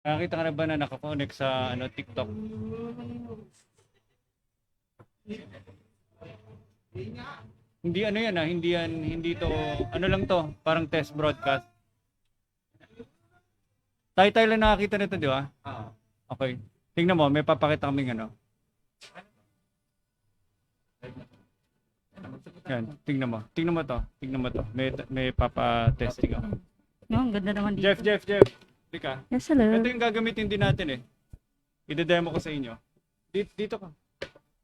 Nakakita ka na ba na nakakonect sa TikTok? Hindi ano yan hindi to, ano lang to, parang test broadcast. Tayo lang nakakita nito, di ba? Okay. Tingnan mo, may papakita kaming ano. Yan, tingnan mo. Tingnan mo to. Tingnan mo to. May papa-testing ako. No, ang ganda naman dito. Jeff. Lika. Yes, hello. Ito yung gagamitin din natin eh. I-demo ko sa inyo. Dito ka.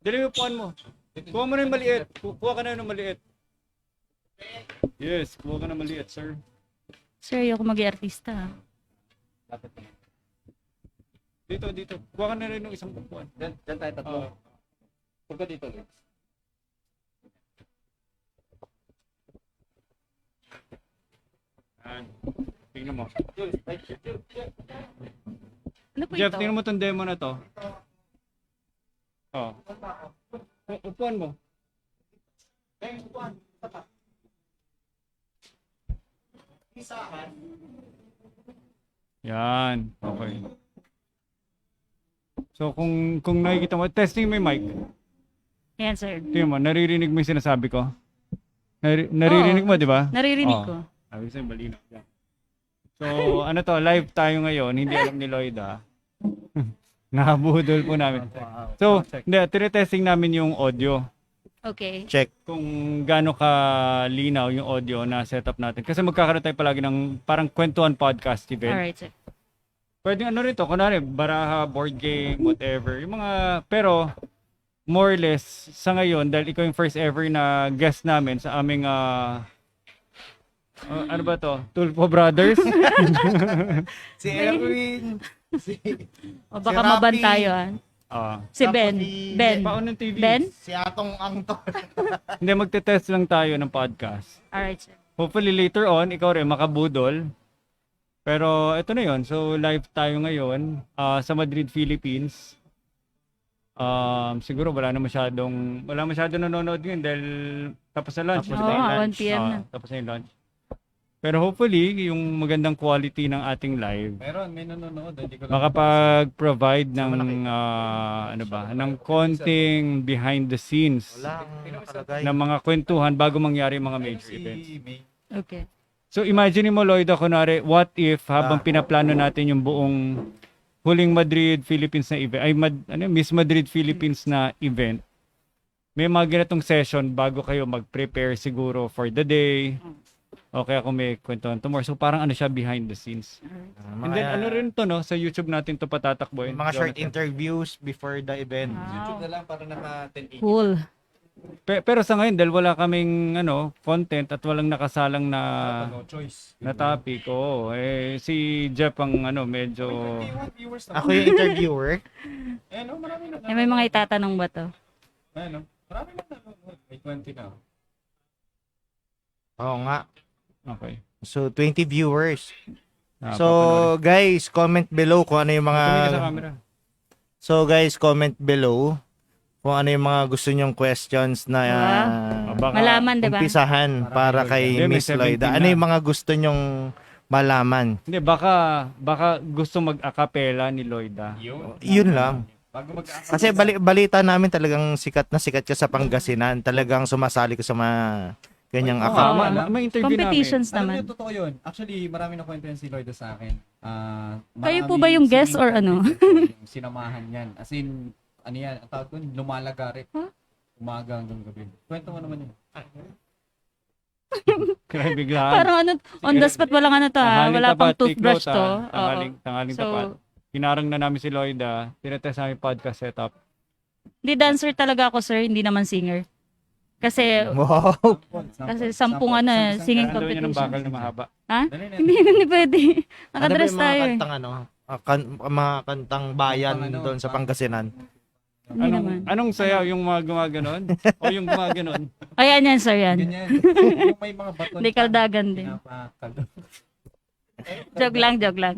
Dali yung upuan mo. Kuha mo na yung maliit. Kuha ka na yung maliit. Yes, kuha ka na maliit, sir. Sir, ayoko mag-artista. Dito. Kuha ka na rin yung isang upuan. Diyan tayo tatlo. Huwag ka dito, Lex. Yan. Tingnan mo. Ano po Jeff, ito? tingnan mo tong demo na to. Oh. Upuan mo. Yan. Okay. So kung nakikita mo, testing mo yung mic. Yan, sir. Tingnan mo, naririnig mo yung sinasabi ko. Naririnig mo, di ba? Naririnig ko. Sabi sa'yo, malinaw. So, ano to, live tayo ngayon. Hindi alam ni Lloyd, Nakabudol po namin. So, tinetesting namin yung audio. Okay. Check. Kung gaano ka linaw yung audio na setup natin. Kasi magkakaroon tayo palagi ng parang kwentuhan podcast event. Alright, sir. Pwede ano rin to, kunwari, baraha, board game, whatever. Yung mga, pero, more or less, sa ngayon, dahil ikaw yung first ever na guest namin sa aming, ano ba to? Tulpo Brothers? Si Erwin. O baka Si maban Rafi. tayo, Si Tapos Ben. si- Ben. Paunang TV. Ben? Si Atong Angton. Hindi, magte-test lang tayo ng podcast. Alright, sir. Hopefully later on, ikaw rin makabudol. Pero ito na yon. So live tayo ngayon sa Madrid, Philippines. Siguro wala masyadong nanonood ngayon dahil tapos na lunch. Tapos Oo, na yung nga, lunch. 1 p.m. na. Tapos na yung lunch. Pero hopefully, yung magandang quality ng ating live, Meron, may nanonood. Hindi ko lang. makapag-provide ng, malaki. ng konting behind the scenes Wala ang nakalagay. ng mga kwentuhan bago mangyari yung mga major events. May. Okay. So imagine mo, Lloyd, kunwari, what if habang pinaplano natin yung buong huling Madrid, Philippines na event, Miss Madrid, Philippines na event, may mga ganitong session bago kayo mag-prepare siguro for the day, o kaya kung may kwentuhan tomorrow. So parang ano siya, behind the scenes. And then ano rin to, no, sa YouTube natin to patatakboy. Mga short interviews before the event. Wow. na lang para naka 1080. Cool. Pero sa ngayon, dahil wala kaming content at walang nakasalang na No choice. na topic, si Jeff ang medyo... Ako yung interviewer. marami na. May mga itatanong ba to? Marami na nanonood. May 20 na. Oo nga. Okay. So 20 viewers. Ah, So guys, comment below kung ano yung mga Tumingin ka sa camera. So guys, comment below kung ano yung mga gusto nyong questions na Baka, Malaman, di ba? umpisahan para kay Hindi, may Miss Lloyda. 17 Ano na. yung mga gusto nyong malaman? Hindi, baka gusto mag-acapella ni Lloyda. Yun lang. Kasi balita namin talagang sikat na sikat ka sa Pangasinan. Talagang sumasali ka sa mga ganyang Oo. acapella. May interview Competitions Alam naman. niyo, totoo yun. Actually, marami na kwento yan si Lloyd sa akin. Kayo po ba yung guest or ano? Yung sinamahan yan. As in, ano yan, ang tawag ko, lumalagarit. Huh? Umaga hanggang gabi. Kwento mo naman yun. namin. Kaya biglaan. Parang on the spot, walang ano to ha? Tanghaling Wala tapat, pang take toothbrush note, to. Tanghaling So, tapat. Hinarang na namin si Lloyda. Tinetest namin podcast setup. Hindi dancer talaga ako, sir. Hindi naman singer. Kasi, Wow. kasi sampung ano, singing Kailangan daw niya ng bakal competition. na mahaba. Ha? Dali na. Hindi pwede. Ano ba Nakadress yung mga tayo eh. kantang mga kantang bayan Kantang ano, doon sa Pangasinan? Hindi naman. Anong sayaw? Yung mga gumaganon? O yung gumaganon? Ayan yan, sir, yan. Ganyan. Yung may mga baton. Hindi kaldagan din. Pinapakaldo. Joke lang.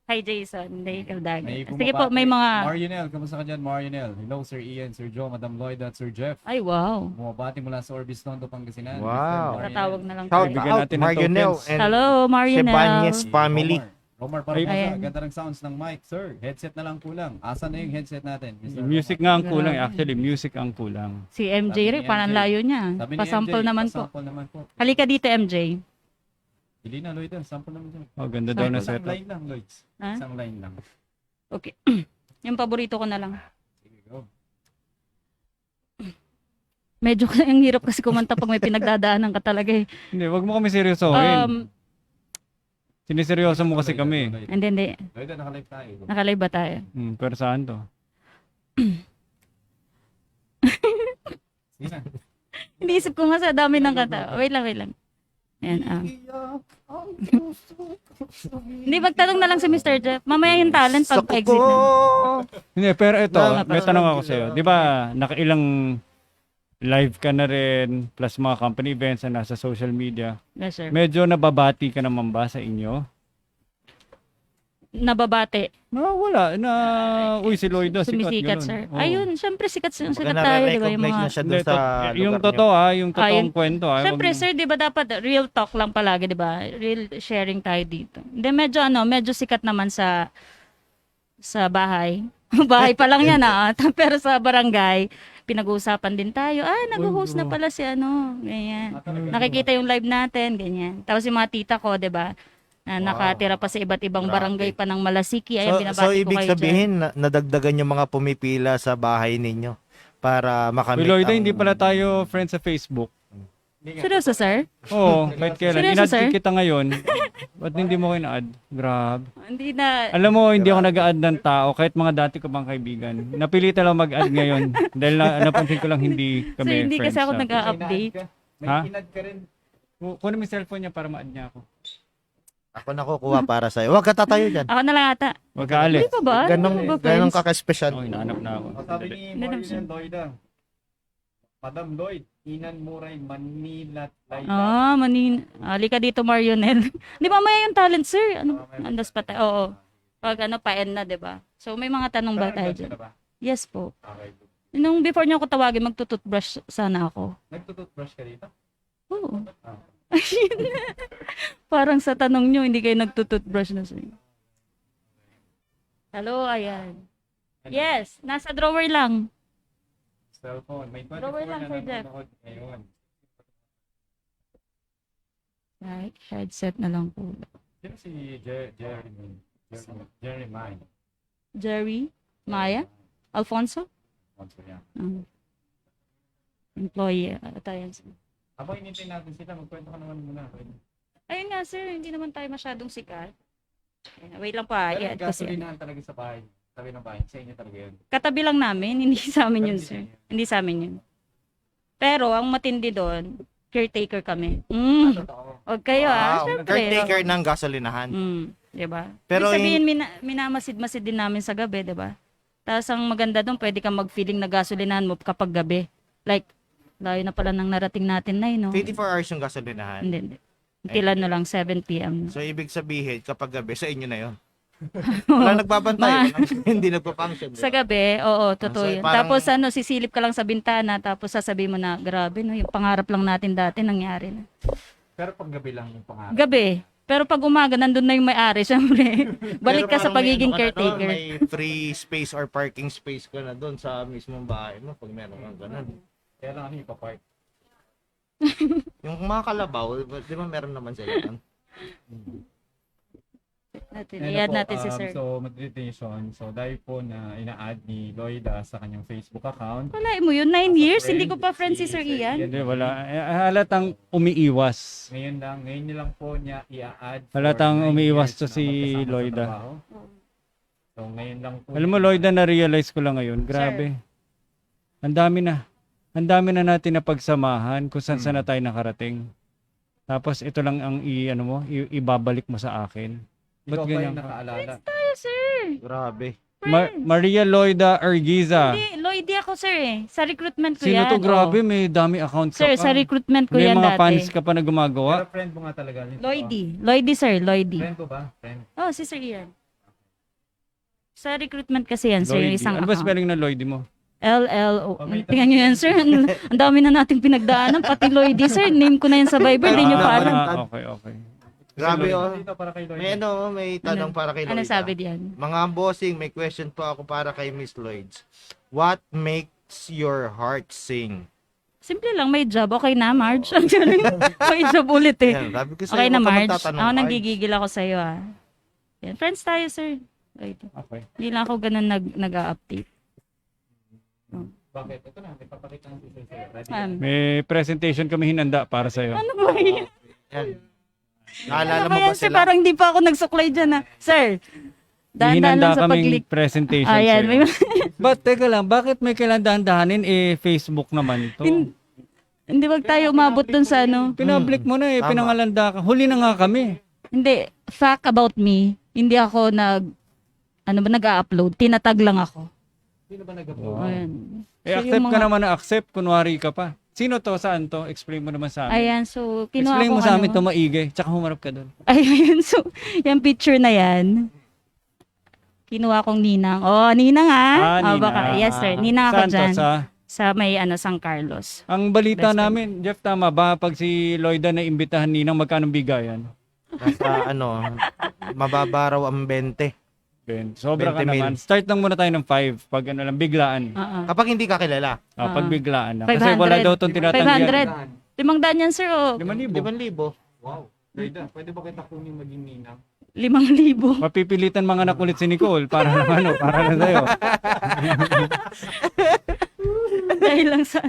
Hi, Jason. Hindi kaldagan. May Sige po, may mga... Marionel, kamusta ka dyan, Marionel? Hello, Sir Ian, Sir Joe, Madam Lloyd, at Sir Jeff. Ay, wow. Bumabati mula sa Orbis Tondo, Pangasinan. Wow. Mr. Marionel. Tatawag na lang. Shout Bigyan out natin ng Marionel tokens. and Hello, Marionel. Sebanyes family. Omar Ay, Barbosa, ayan. ganda ng sounds ng mic, sir. Headset na lang kulang. Asan na yung headset natin? Mr. Music Omar? nga ang kulang. Actually, music ang kulang. Si MJ Sabi rin, ni parang MJ. layo niya. Sabi ni Pasample MJ, naman po. pasample naman po. Halika dito, MJ. Hindi na, Lloyd. Sample naman dyan. Oh, ganda daw na Isang setup. line lang, Lloyd. Ha? Isang line lang. Okay. Yung paborito ko na lang. Sige, go. Medyo ang hirap kasi kumanta pag may pinagdadaanan ka talaga eh. Hindi, wag mo kami seryosohin. Um, Siniseryoso mo kasi kami. hindi. Lloyd, nakalive tayo. Nakalive ba tayo? Pero saan to? Sige na. Iniisip ko nga sa dami ng kanta. Wait lang. Yan, Hindi, magtanong na lang si Mr. Jeff. Mamaya yung talent pag exit na. Hindi, pero ito, Wala, may tanong ako sa'yo. Di ba, nakailang live ka na rin, plus mga company events na nasa social media. Yes, sir. Medyo nababati ka naman ba sa inyo? Nababate. Wala. Uy, si Lloyd daw, sikat. Sumisikat, ganun. sir. Oo. Ayun, syempre sikat Baka tayo, di ba? Yung nare-recognize mga... na siya Hindi, dun sa yung lugar totoo yung totoong Ayun. kwento. Syempre, wag mo- sir, di ba dapat real talk lang palagi, di ba? Real sharing tayo dito. Hindi, medyo sikat naman sa bahay. Bahay pa lang yan, Pero sa barangay, pinag-uusapan din tayo. Nag-host na pala si ganyan. Nakikita yung live natin, ganyan. Tapos yung mga tita ko, di ba? Na nakatira pa sa iba't ibang barangay pa ng Malasiki. Ayan, binabati So, ko ibig kayo dyan. sabihin, nadagdagan yung mga pumipila sa bahay ninyo para makamit Uy, Lloyd, ang- hindi pala tayo friends sa Facebook. Seryoso, sir? Oo, kahit kailan. Seryoso, In-add sir? kita ngayon. Ba't hindi mo ko in-add? Grabe. Hindi na... Alam mo, hindi ako nag-add ng tao, kahit mga dati ko bang kaibigan. Napilitan lang mag-add ngayon. Dahil napansin ko lang hindi kami Sir, hindi friends. kasi ako sa- nag-update. May Ha? inad ka rin. Kunin mo yung cellphone niya para ma-add niya ako. Ako nakukuha para sa'yo. Huwag ka tatayo dyan. Ako na lang ata. Huwag ka alis. Hindi pa ba? Ganong, Hindi ba, ganong friends? kaka-special. Oh, hinahanap na ako. Sabi ni Hindi naman siya. Marian Lloyd, Madam Lloyd, Inan Muray, Manila, Layla. Halika dito, Marionel. Di ba may yung talent, sir? Andas pa tayo. Oo. Pag pa-end na, di ba? So, may mga tanong ba tayo dyan? Yes po. Okay. Nung before niyo ako tawagin, magtututbrush sana ako. Nagtututbrush ka dito? Oo. Ah. Parang sa tanong niyo, hindi kayo nagtututbrush na, sir. Hello, ayan. Yes, nasa drawer lang. Cellphone. May 24 Drawer lang, na Sir Jeff. nanonood ngayon. Right, headset na lang po. Sino si Jerry Mine? Jerry? Maya? Alfonso? Yan. Employee. Tayo. Habang inintay natin sila, magkwento ka naman muna. Ayun nga, sir, hindi naman tayo masyadong sikat. Ayan, wait lang pa, Pero i-add kasi. gasolinahan talaga sa bahay. Tabi ng bahay. Sa inyo talaga yun. Katabi lang namin, hindi sa amin yun, Pero sir. hindi sa inyo. Hindi sa amin yun. Pero, ang matindi doon, caretaker kami. Totoo. Huwag kayo, Wow. syempre. Caretaker ng gasolinahan. Diba? Pero Pero sabihin, minamasid-masid din namin sa gabi, diba? Tapos ang maganda doon, pwede kang mag-feeling na gasolinahan mo kapag gabi. Like, layo na pala nang narating natin na, no? 24 hours yung gasolinahan. Hindi. Tilan na lang, 7 p.m. So, ibig sabihin, kapag gabi, sa inyo na yun. Wala nagbabantay. Hindi nagpa-function. Sa gabi, oo, totoo So, yun. parang- Tapos sisilip ka lang sa bintana, tapos sasabihin mo na, grabe, no? Yung pangarap lang natin dati, nangyari na. Pero pag gabi lang yung pangarap. Gabi. Pero pag umaga, nandun na yung may-ari, syempre. Balik ka sa pagiging caretaker. May free space or parking space ka na doon sa mismong bahay mo pag meron kang ganun. Kaya lang ano yung papark. Yung mga kalabaw, di ba meron naman sila doon? I-add natin si sir. So, meditation. So, dahil po na ina-add ni Lloyda sa kanyang Facebook account. Wala mo yun, 9 years, hindi ko pa friends si Sir Ian. Hindi, wala. Halatang umiiwas. Ngayon niya lang po niya i-add. for Halatang 9 umiiwas years to na si magkasama sa Lloyda. trabaho. So, ngayon lang po. Alam mo, Lloyd, na-realize ko lang ngayon. Grabe. Ang dami na. Ang dami na natin na pagsamahan kung saan saan na tayo nakarating. Tapos ito lang ang ibabalik mo sa akin. Ikaw Ba't ba ganyan yung ka? nakaalala? Tayo, sir. Grabe. Maria Lloyda Argiza. Hindi, Lloydy ako, sir, eh. Sa recruitment ko Sino yan. to? Grabe, Oo. may dami accounts Sir, ka sa pa. recruitment ko May yan mga dati. fans ka pa na Pero gumagawa. friend mo nga talaga. nito. Lloydy, sir, Lloydy. Friend ko ba? Friend. Oh, si Sir Ian. Sa recruitment kasi yan, sir, Lloydy. isang Ano ba account. spelling ng Lloydy mo? LLO. Oh, may Tingnan nyo yan, sir. Ang dami na nating pinagdaanan. Pati Lloydy, sir. Name ko na yan sa Viber. Hindi nyo pa alam. Okay. Grabe oh. Dito para kay Lloyd. May tanong para kay Lloyd. Ano sabi diyan? Mga bossing, may question po ako para kay Miss Lloyds. What makes your heart sing? Simple lang, may job. Okay na, Marge. May job ulit eh. Yan, sabi ko sa'yo, Okay na, huwag ka Marge. magtatanong, Ako Marge. nanggigigil ako sa'yo, ah. Yan. Friends tayo, sir. Wait. Okay. Hindi lang ako ganun nag-a-update. Bakit? Ito na, may papakita ng teacher sa'yo. Ready? May presentation kami hinanda para sa'yo. Ano ba yan? Yan. Naalala Ano mo ba ba yan, sir? sila? Parang hindi pa ako nagsuklay dyan, ah. Sir, May dahan-dahan hinanda lang sa kaming pag-click. presentation Ayan, sa'yo. may... But teka lang, bakit may kailangan dahan-dahanin? Facebook naman to. Hindi wag tayo umabot dun sa ano. Pinablik mo na Tama. pinangalanda ka. Huli na nga kami. Hindi, fact about me, hindi ako nag-a-upload. Tinatag lang ako. Sino ba nag-upload? Ayan. So, Accept yung ka mga- naman na accept, kunwari ka pa. Sino to? Saan to? Explain mo naman sa amin. Ayan, so kinuha Explain ko mo sa amin to maigi. Tsaka humarap ka doon. Ayun, so yung picture na yan, kinuha kong ninang. Oh, ninang ah. Oh, baka, yes sir, ninang ako Saan to? dyan. Sa... Sa may San Carlos. Ang balita Best friend. namin, Jeff, tama ba? Pag si Lloyda na imbitahan ninang, magkano bigayan? Nasa mababa raw ang 20. Ben, sobra ka 20 mil. naman. Start lang muna tayo ng 5. Pag ano lang, biglaan. Kapag hindi ka kilala. Pag biglaan na. 500. Kasi wala daw itong tinatanggihan. 500. 500 yan sir, oh. 5,000. 5,000. Wow. Lloyda, pwede ba kita kunin maging ninang? 5,000. Mapipilitan mga nakulit si Nicole para naman para na sa'yo. dahil lang sa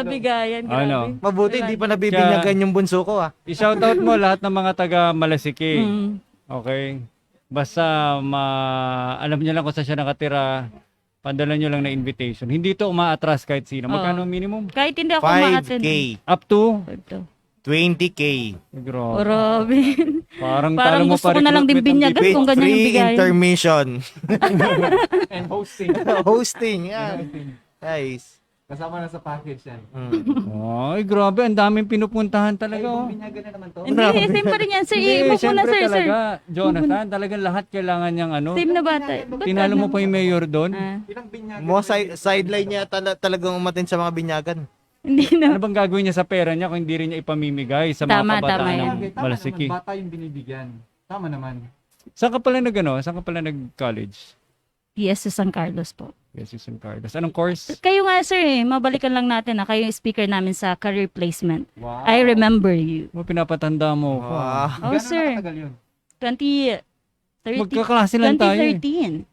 bigayan. Grabe. Ano? Mabuti, hindi pa nabibinyagan yung bunso ko ah. I-shoutout mo lahat ng mga taga Malasiki. Mm. Okay? Basta alam niyo lang kung saan siya nakatira, padala niyo lang na invitation. Hindi to umaatras kahit sino. Magkano minimum? Kahit hindi ako ma-attend. 5K, Up to? Ito. 20K, Grabe. Grabe. Parang Parang mo gusto ko na lang din pa-recruitment ang binyagan with kung ganyan yung free bigayan. intermission. And hosting. Hosting, yan. Guys. Kasama na sa package yan. Ay, grabe. Ang daming pinupuntahan talaga. Oh. Binyagan na naman to. Hindi, same pa rin yan. Sir, Hindi, i-book mo na syempre sir, sir. talaga, Jonathan, talagang lahat kailangan niyang ano. Same na bata. Tinalo mo pa yung mayor doon. Ilang binyagan? Mo sideline niya talagang umatin sa mga binyagan. Hindi Ano na. bang gagawin niya sa pera niya kung hindi rin niya ipamimigay sa mga Tama, kabataan tama ng yan. Tama Malasiki? naman, bata yung binibigyan. Tama naman. Saan ka pala Saan ka pala nag-college? Yes, sa San Carlos po. Yes, San Carlos. Anong course? Kayo nga sir, mabalikan lang natin na kayo yung speaker namin sa career placement. Wow. I remember you. Mo pinapatanda mo ko. Ah. Oh sir, Nakatagal yun? 2013. Magkaklase lang tayo. 2013.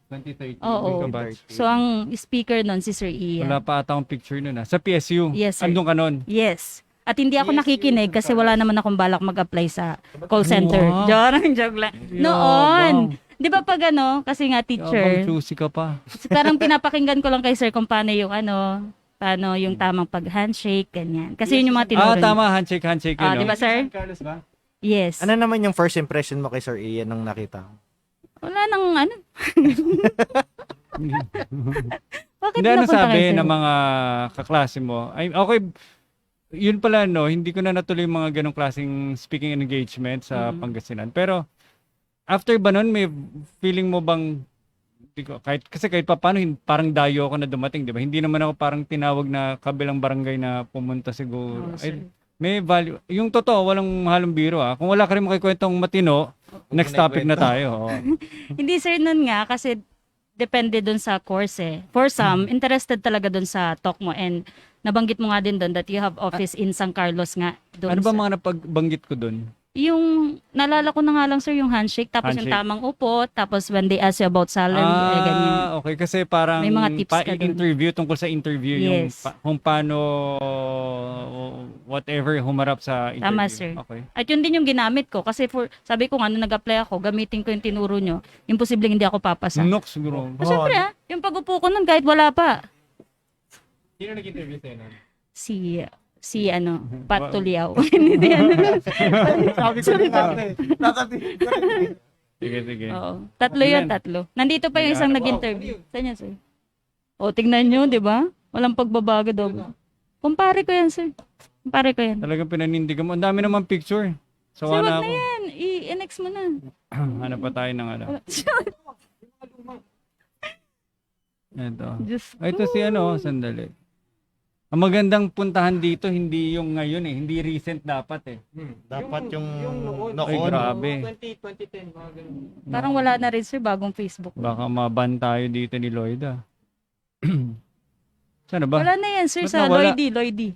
2013. Oo. Magkabatch. So ang speaker nun si Sir Ian. Wala pa ata akong picture nun. Sa PSU. Yes, sir. Andun ka nun. Yes. At hindi ako nakikinig kasi wala naman akong balak mag-apply sa call center. Wow. Joke lang. Noon. Di ba pag kasi nga Yabang teacher, choosy ka pa. parang pinapakinggan ko lang kay sir kung paano yung paano yung tamang pag-handshake, ganyan. Kasi yun yung mga tinuro niya. Tama. Handshake Ah, yun. di ba sir? San Carlos ba? Yes. Ano naman yung first impression mo kay Sir Ian nung nakita mo? Wala nang Bakit Hindi, ano napunta sabi kayo, sir? ng mga kaklase mo? Ay, okay, yun pala, no, hindi ko na natuloy yung mga ganong klaseng speaking engagement sa Pangasinan. Pero, after ba nun, may feeling mo bang, kasi kahit pa paano, parang dayo ako na dumating, di ba? Hindi naman ako parang tinawag na kabilang barangay na pumunta siguro. Oo, sir. Ay, may value. Yung totoo, walang halong biro ah. Kung wala ka rin makikwentong matino, next topic na tayo. Oo. Hindi sir nun nga kasi depende dun sa course eh. For some, interested talaga dun sa talk mo and nabanggit mo nga din dun that you have office in San Carlos nga. Dun Ano ba sa- mga napagbanggit ko dun? Yung, nalala ko na nga lang sir yung handshake, tapos yung Handshake. tamang upo, tapos when they ask you about salary, ganyan. Okay. Kasi parang May mga tips ka dun. interview, tungkol sa interview, yung Yes. kung paano whatever humarap sa interview. Tama, sir. Okay. At yun din yung ginamit ko kasi sabi ko nga, nung nag-apply ako, gamitin ko yung tinuro nyo, imposibleng hindi ako papasa. Nox siguro. Siyempre yung pag-upo ko nun kahit wala pa. Sino nag-interview sa'yo nun? Si Pat Tuliao. Hindi Sabi ko na Sige, sige. Oo. Tatlo yun, tatlo. Nandito pa yung isang nag-interview. Saan yan, sir? O, tingnan nyo, di ba? Walang pagbabago daw. Kumpare ko yan, sir. Kumpare ko yan. Talagang pinanindigan mo. Ang dami naman picture. So, Sawa wag na na ako. yan. I-next mo na. Hanap pa tayo ng ano. Ito. Diyos Ito si sandali. Ang magandang puntahan dito, hindi yung ngayon eh. Hindi recent dapat eh. Dapat yung Ay, noon. grabe. 2010, mga ganun. Parang wala na rin sir bagong Facebook. Baka maban tayo dito ni Lloyd ah. Sana ba? Wala na yan sir Ba't sa nawala? Lloydie.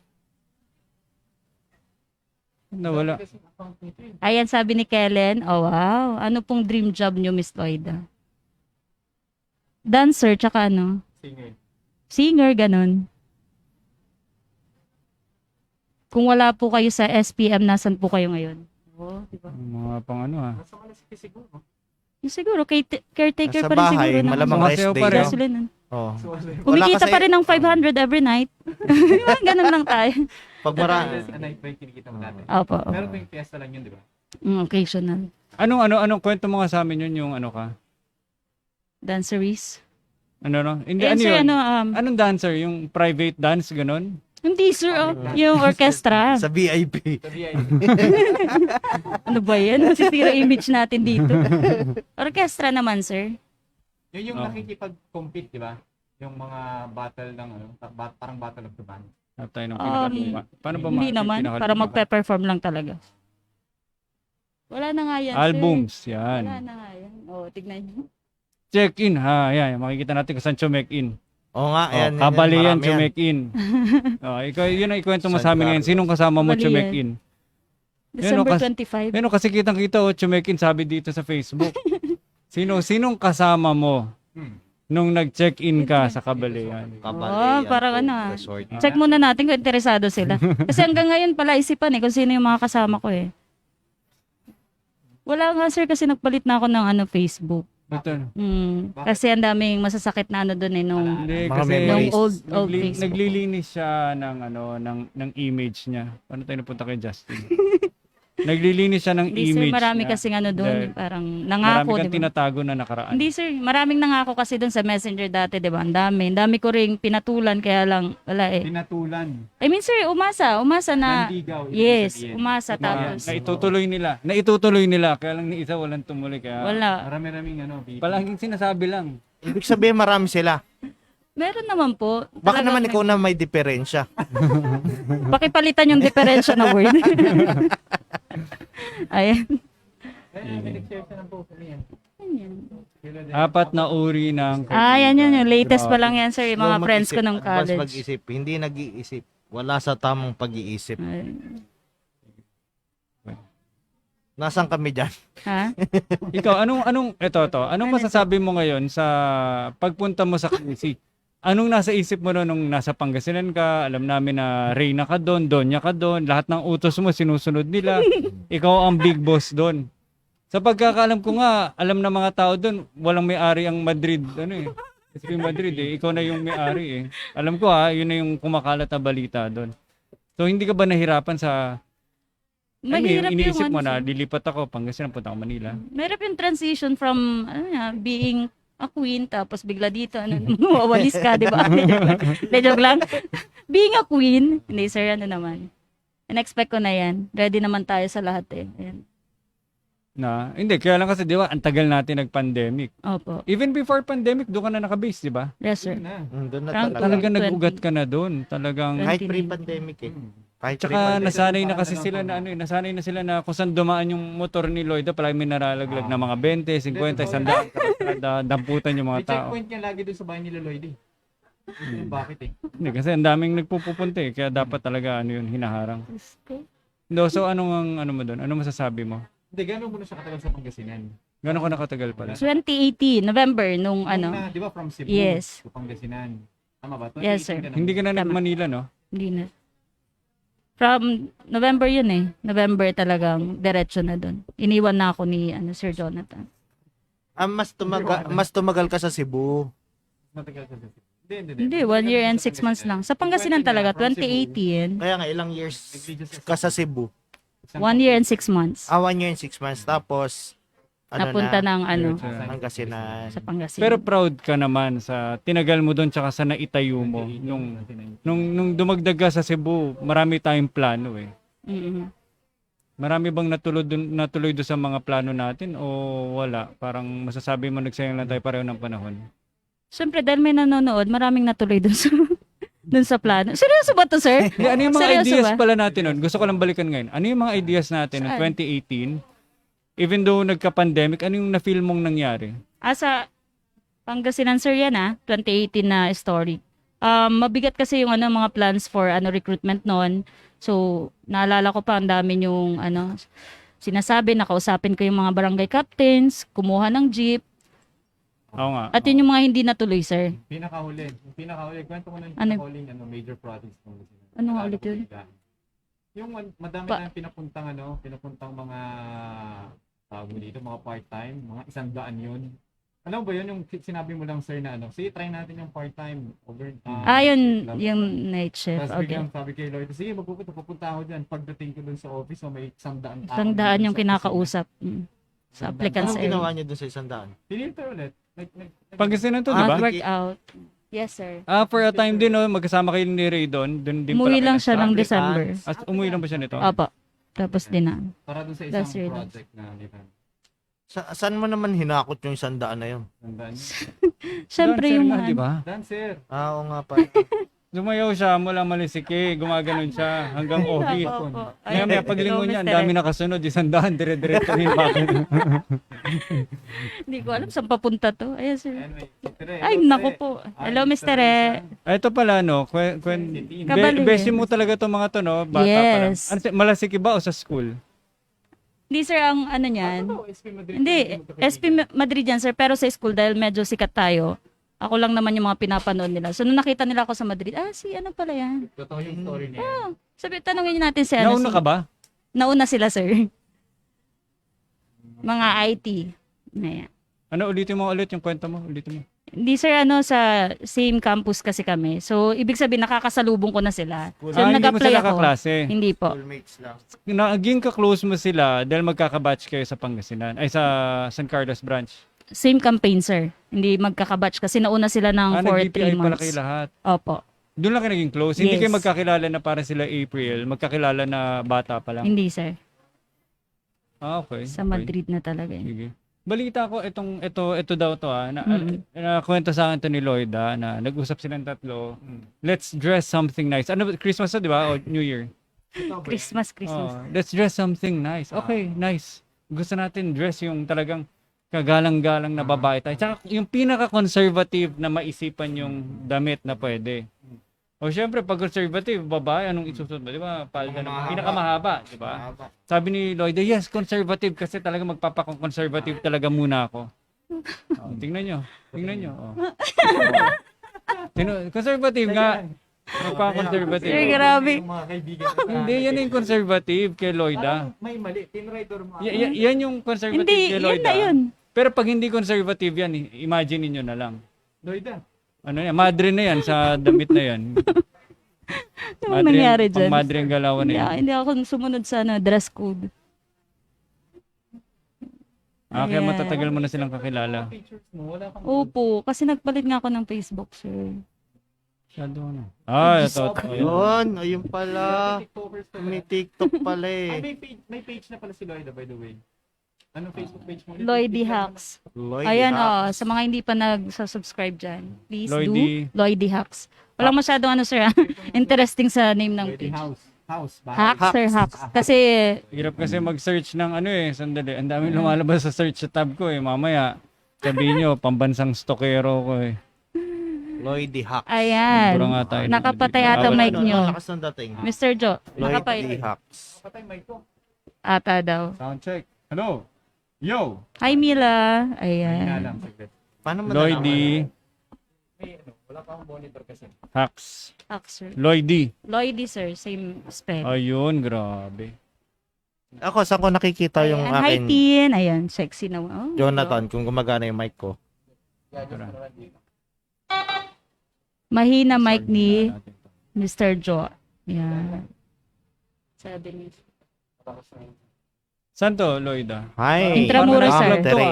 Nawala. Kasi account nito eh. Ayan sabi ni Kellen, oh wow, ano pong dream job nyo Miss Lloyda? Dancer, tsaka ano? Singer. Singer, ganun. Kung wala po kayo sa SPM, nasan po kayo ngayon? Oh, diba? Mga pang ano ah. Nasa Malasiki siguro. Yung siguro, caretaker Sa pa rin bahay, siguro. ng- malamang Mga rest sayo day. pa rin. no? Gasolina. Oh. So, Kumikita kasi- pa rin ng 500 every night. Ganun lang tayo. Pag night break kinikita mo natin. Opo. Pero tuwing fiesta lang yun, di ba? Occasional. Anong kwento mo nga sa amin yun yung ano ka? Danceries. Ano no? Hindi, Ayan, ano sir, yun? ano, Anong dancer? Yung private dance, ganon? hindi sir, yung orchestra. sa VIP. Sa VIP. Ano ba yan? Masisira image natin dito. Orchestra naman, sir. Yun yung Oh. nakikipag-compete, di ba? Yung mga battle ng ano, parang battle of the band. Hanap tayo ng pinakalupa. Paano ba Hindi ma- naman. pinakalupa? Para magpe-perform lang talaga. Wala na nga yan, sir. Albums, Wala yan. na nga yan. O, tignan nyo. Check-in ha. Yan, makikita natin kung saan chumek-in. Oo nga, Oh, ayan. kabali yan, marami chumek-in. Ikaw, yun ang ikwento mo San sa amin ngayon. Carlos. Sinong kasama mo Kabali yan. chumek-in? December kas- 25. Yan o, kasi kitang-kita o chumek-in sabi dito sa Facebook. Sinong kasama mo nung nag-check-in ka sa kabalian? Oh, parang ano ah. Resort. Check muna natin kung interesado sila. Kasi hanggang ngayon pala isipan kung sino yung mga kasama ko eh. Wala nga sir kasi nagpalit na ako ng Facebook. Ito. Kasi ang daming masasakit na ano doon eh nung Hindi, Mga kasi memories. old Facebook. naglilinis siya ng ng image niya. Paano tayo napunta kay Justin? Naglilinis siya ng Hindi sir, image marami niya. kasing ano doon, Dahil parang Marami nangako, kang di ba? tinatago na nakaraan. Hindi sir, maraming nangako kasi doon sa Messenger dati, di ba? Ang dami ko ring pinatulan kaya lang wala eh. Pinatulan. I mean sir, umasa na Nandigaw. ibig yes, sabihin. umasa tapos Naitutuloy nila. Kaya lang ni isa walang tumuloy. Kaya wala. Marami-raming ano, BP. palaging sinasabi lang. Ibig sabihin marami sila. Meron naman po. Baka Talagang naman may- ikaw na may diferensya. Pakipalitan yung diferensya na word. Ayan. Kaya may nag-share siya ng post niya. Apat na uri ng Yan yung latest pa lang yan sir, yung mga Slow friends ko mag-isip, nung advance college. mag-isip. Hindi nag-iisip. Wala sa tamang pag-iisip. Ay. Nasaan kami dyan? Ha? Ikaw, anong masasabi mo ngayon sa pagpunta mo sa QC? Anong nasa isip mo noon nung nasa Pangasinan ka? Alam namin na Reyna ka doon, Donya ka doon, lahat ng utos mo sinusunod nila. Ikaw ang big boss doon. Sa pagkakaalam ko nga, alam na mga tao doon, walang may-ari ang Madrid, SP Madrid eh. Ikaw na yung may-ari eh. Alam ko yun na yung kumakalat na balita doon. So hindi ka ba nahirapan sa Mahirap yung iniisip mo ano, na lilipat ako Pangasinan, punta ako Manila. mahirap yung transition from being a queen tapos bigla dito mawawalis ka, di ba? De joke lang. Being a queen, hindi sir, ano naman. In-expect ko na yan. Ready naman tayo sa lahat eh. Ayan. Hindi, kaya lang kasi di ba, ang tagal natin nag-pandemic. Opo. Even before pandemic, doon ka na nakabase, di ba? Yes sir. Na. Doon na Frank, talaga. Talagang 20. nag-ugat ka na doon. Talagang, Right. Kahit pre-pandemic eh. Kahit tsaka pre-pandemic. nasanay na kasi sila na nasanay na sila na kung saan dumaan yung motor ni Lloyd, palagi may naralaglag na mga 20, 50, 100, damputan yung mga May tao. checkpoint niya lagi doon sa bahay nila Lloyd eh. Bakit eh? Hindi, kasi ang daming nagpupunta eh, kaya dapat talaga yun, hinaharang. No, so anong mo doon? Ano masasabi mo? Hindi, gano'n mo na siya katagal sa Pangasinan. Gano'n ko nakatagal pala? 2018, November, nung Nung ano. Di ba from Cebu Yes. to Pangasinan? Tama ba? Yes, sir. 2018 ka na. Hindi ka na Tama. nag-Manila, no? Hindi na. From November yun eh. November talagang diretso na doon. Iniwan na ako ni Sir Jonathan. Mas tumagal ka sa Cebu. Matagal ka sa Cebu. Hindi, 1 year and 6 months lang. Sa Pangasinan talaga, 2018. Kaya nga ilang years ka sa Cebu. 1 year and 6 months. 1 year and 6 months. Tapos, Napunta ng Pangasinan. sa Pangasinan. Pero proud ka naman sa tinagal mo doon tsaka sa naitayo mo. Nung dumagdag ka sa Cebu, marami tayong plano eh. Mm-mm. Marami bang natuloy doon sa mga plano natin o wala? Parang masasabi mo nagsayang lang tayo pareho ng panahon. Siyempre, dahil may nanonood, maraming natuloy doon sa dun sa plano. Seryoso ba to, sir? Hindi, ano yung mga Seryoso ideas ba? pala natin nun? Gusto ko lang balikan ngayon. Ano yung mga ideas natin noong Saan? 2018? Even though nagka-pandemic, ano yung na-feel mong nangyari? Sa Pangasinan, sir, yan 2018 na story. Mabigat kasi yung mga plans for recruitment noon. So, naalala ko pa ang dami yung sinasabi, nakausapin ko yung mga barangay captains, kumuha ng jeep, Oo nga. at yun yung mga hindi natuloy, sir. Pinakahuli, kwento ko na yung Ano? pinakahuling major projects mo. Ano nga ulit yun? Yung madami Pa- tayong pinapuntang mga tawag mo dito, mga part-time, mga 100 yun. Alam mo ba yun, yung sinabi mo lang sir na sige, try natin yung part-time over Yun, yung night shift. Tapos Okay. biglang sabi kay Lloyd, sige, pupunta ako dyan. Pagdating ko dun sa office, may 100 tao. Isang daan yung dun sa kinakausap sa Isang applicants. Anong ginawa niyo dun sa 100? Pinilter ulit. Pangasinan to, di ba? Workout. Yes, sir. For a time din, no, magkasama kayo ni Ray doon. Doon din Umuwi pala lang kayo siya ng nag-start. December. Umuwi lang ba siya nito? Opo. Tapos din na. Para dun sa That's isang really- project na nila. Saan mo naman hinakot yung 100 na yun? Tandaan niyo. Siyempre Dancer yung nga, di ba? Dancer. Oo nga pala. Sumayaw siya mula Malisike, gumaganon siya hanggang office. Opo. May paglingon niya, ang Mr. dami nakasunod, 100, dire-diretso na yung bakit. Hindi ko alam saan papunta to. Ayan, sir. Anyway, Tere, Ay, hello, naku Tere. po. Hello, Mr. E. Ito pala, no, Kabalo besi yan. mo talaga itong mga to, no? Bata pa lang. Yes. Malasike ba o sa school? Hindi, sir, ang niyan. SP Madrid. Hindi, SP Madrid yan, sir. Pero sa school, dahil medyo sikat tayo, ako lang naman yung mga pinapanood nila. So, nung nakita nila ako sa Madrid, si ano pala yan? Totoo yung story niya. Sabi, tanongin natin si Nauna ka ba? Nauna sila, sir. Mga IT. Ayan. Ano, ulitin mo ulit yung kwento mo? Ulitin mo. Hindi, sir, sa same campus kasi kami. So, ibig sabihin, nakakasalubong ko na sila. So, Hindi mo nag-apply sila ako. kaklase. Hindi po. Schoolmates lang. Naging ka-close mo sila dahil magkakabatch kayo sa Pangasinan, ay sa San Carlos branch. Same campaign, sir. Hindi magkakabatch kasi nauna sila ng 4 nag-DPI 3 pala months. kayo lahat. Opo. Doon lang kayo naging close. Hindi Yes. kayo magkakilala na para sila April. Magkakilala na bata pa lang. Hindi, sir. Okay. Sa okay. Madrid na talaga. Sige. Balita ko ito daw to Mm. na kwento sa akin to ni Lloyd na nag-usap silang tatlo. Let's dress something nice. Ano Christmas to, di ba? O New Year. Christmas. Let's dress something nice. Okay, nice. Gusto natin dress yung talagang kagalang-galang na babae tayo. Tsaka yung pinaka-conservative na maisipan yung damit na pwede. O syempre, pag conservative, babae, anong isusunod mo? Di ba? Palda na pinakamahaba, di ba? Sabi ni Lloyd, yes, conservative kasi talaga magpapakong-conservative talaga muna ako. Tingnan nyo. Oh. Conservative nga. Magpapakong-conservative. Sir, grabe. Yung mga kaibigan na Hindi, yan yung conservative kay Lloyda. may mali. Tinrider mo. Yan yung conservative Hindi, kay yun Lloyda. na yun. Pero pag hindi conservative yan, imagine niyo na lang. Lloyda. Ano yan? Madre na yan sa damit na yan. Anong nangyari dyan? Madre ang galawan na yan. Hindi ako sumunod sa dress code. Kaya Ayan. matatagal mo na silang kakilala. Pictures mo, wala kang Opo, kasi nagpalit nga ako ng Facebook, sir. Masyado ano. Ito. Ayun, ayun pala. TikTokers ka May na. TikTok pala Ay, eh. may page na pala si Lloyda, by the way. Anong Facebook page mo? Lloydie Hacks. Lloyd Ayan, Hacks. sa mga hindi pa nag-subscribe dyan, please Lloydie. do Lloydie Hacks. Walang masyadong interesting sa name ng Lloydie page. House. Hacks, sir, Hacks. Kasi, Hirap kasi mag-search ng sandali. Ang daming lumalabas sa search sa tab ko Mamaya, sabihin nyo, pambansang stokero ko Lloyd Hacks. ayan. Puro nga tayo. Nakapatay ata Bawal. mic Ano, nyo. lakas ng dating. Mr. Jo, Lloyd nakapay. Hacks. Patay mic ko. Ata daw. Sound check. Hello. Yo. Hi, Mila. Ay, Ayan. lang, saglit. Paano mo Lloydie May wala pa akong monitor kasi. Hacks. Hacks, sir. Lloydie. Lloydie, sir. Same spell. Ayun, grabe. Ako, saan ko nakikita yung Ayan. Hi, akin Tin. Ayan, sexy na. Oh, Jonathan, kung gumagana yung mic ko. Mahina mic ni Mr. Jo. Ayan. Sabi niya. Saan to, Lloyda? Hi. Intramuros, Parang sir. nightclub to, Tere.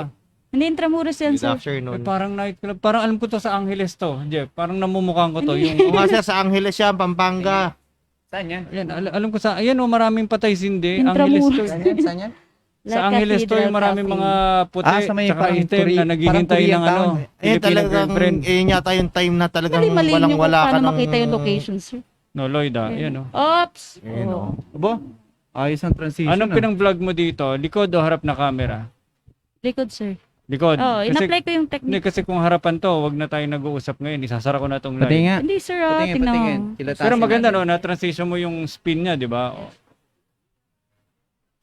Hindi, Intramuros yan, Good sir. afternoon. Parang nightclub. Parang alam ko to sa Angeles to, Jeff. Parang namumukhaan ko to. Oo nga sir, sa Angeles yan, Pampanga. Saan yan? Ayan, alam ko sa, ayan maraming patay sindi. Intramuros. Angeles to. Saan yan? Sa Angeles to, yung maraming mga puti, sa may tsaka parang itim na parang naghihintay Korean ng ano, town. Eh Filipino talagang, girlfriend. yata yung time na talagang Mali-mali nyo kung walang-wala ka paano nung... makita yung location, sir. No, Lloyd, yan Oops! Ayun, Oh. Aba, ayos ang transition. Anong pinang-vlog mo dito? Likod o harap na camera? Likod, sir. Likod. Oh, Kasi, in-apply ko yung hindi, technique. kasi kung harapan to, wag na tayo nag-uusap ngayon. Isasara ko na tong live. Pati nga. Hindi, sir. Patingin, Tingnan patingin. mo. Kilatasin Pero maganda natin. no, na-transition mo yung spin niya, di ba? O.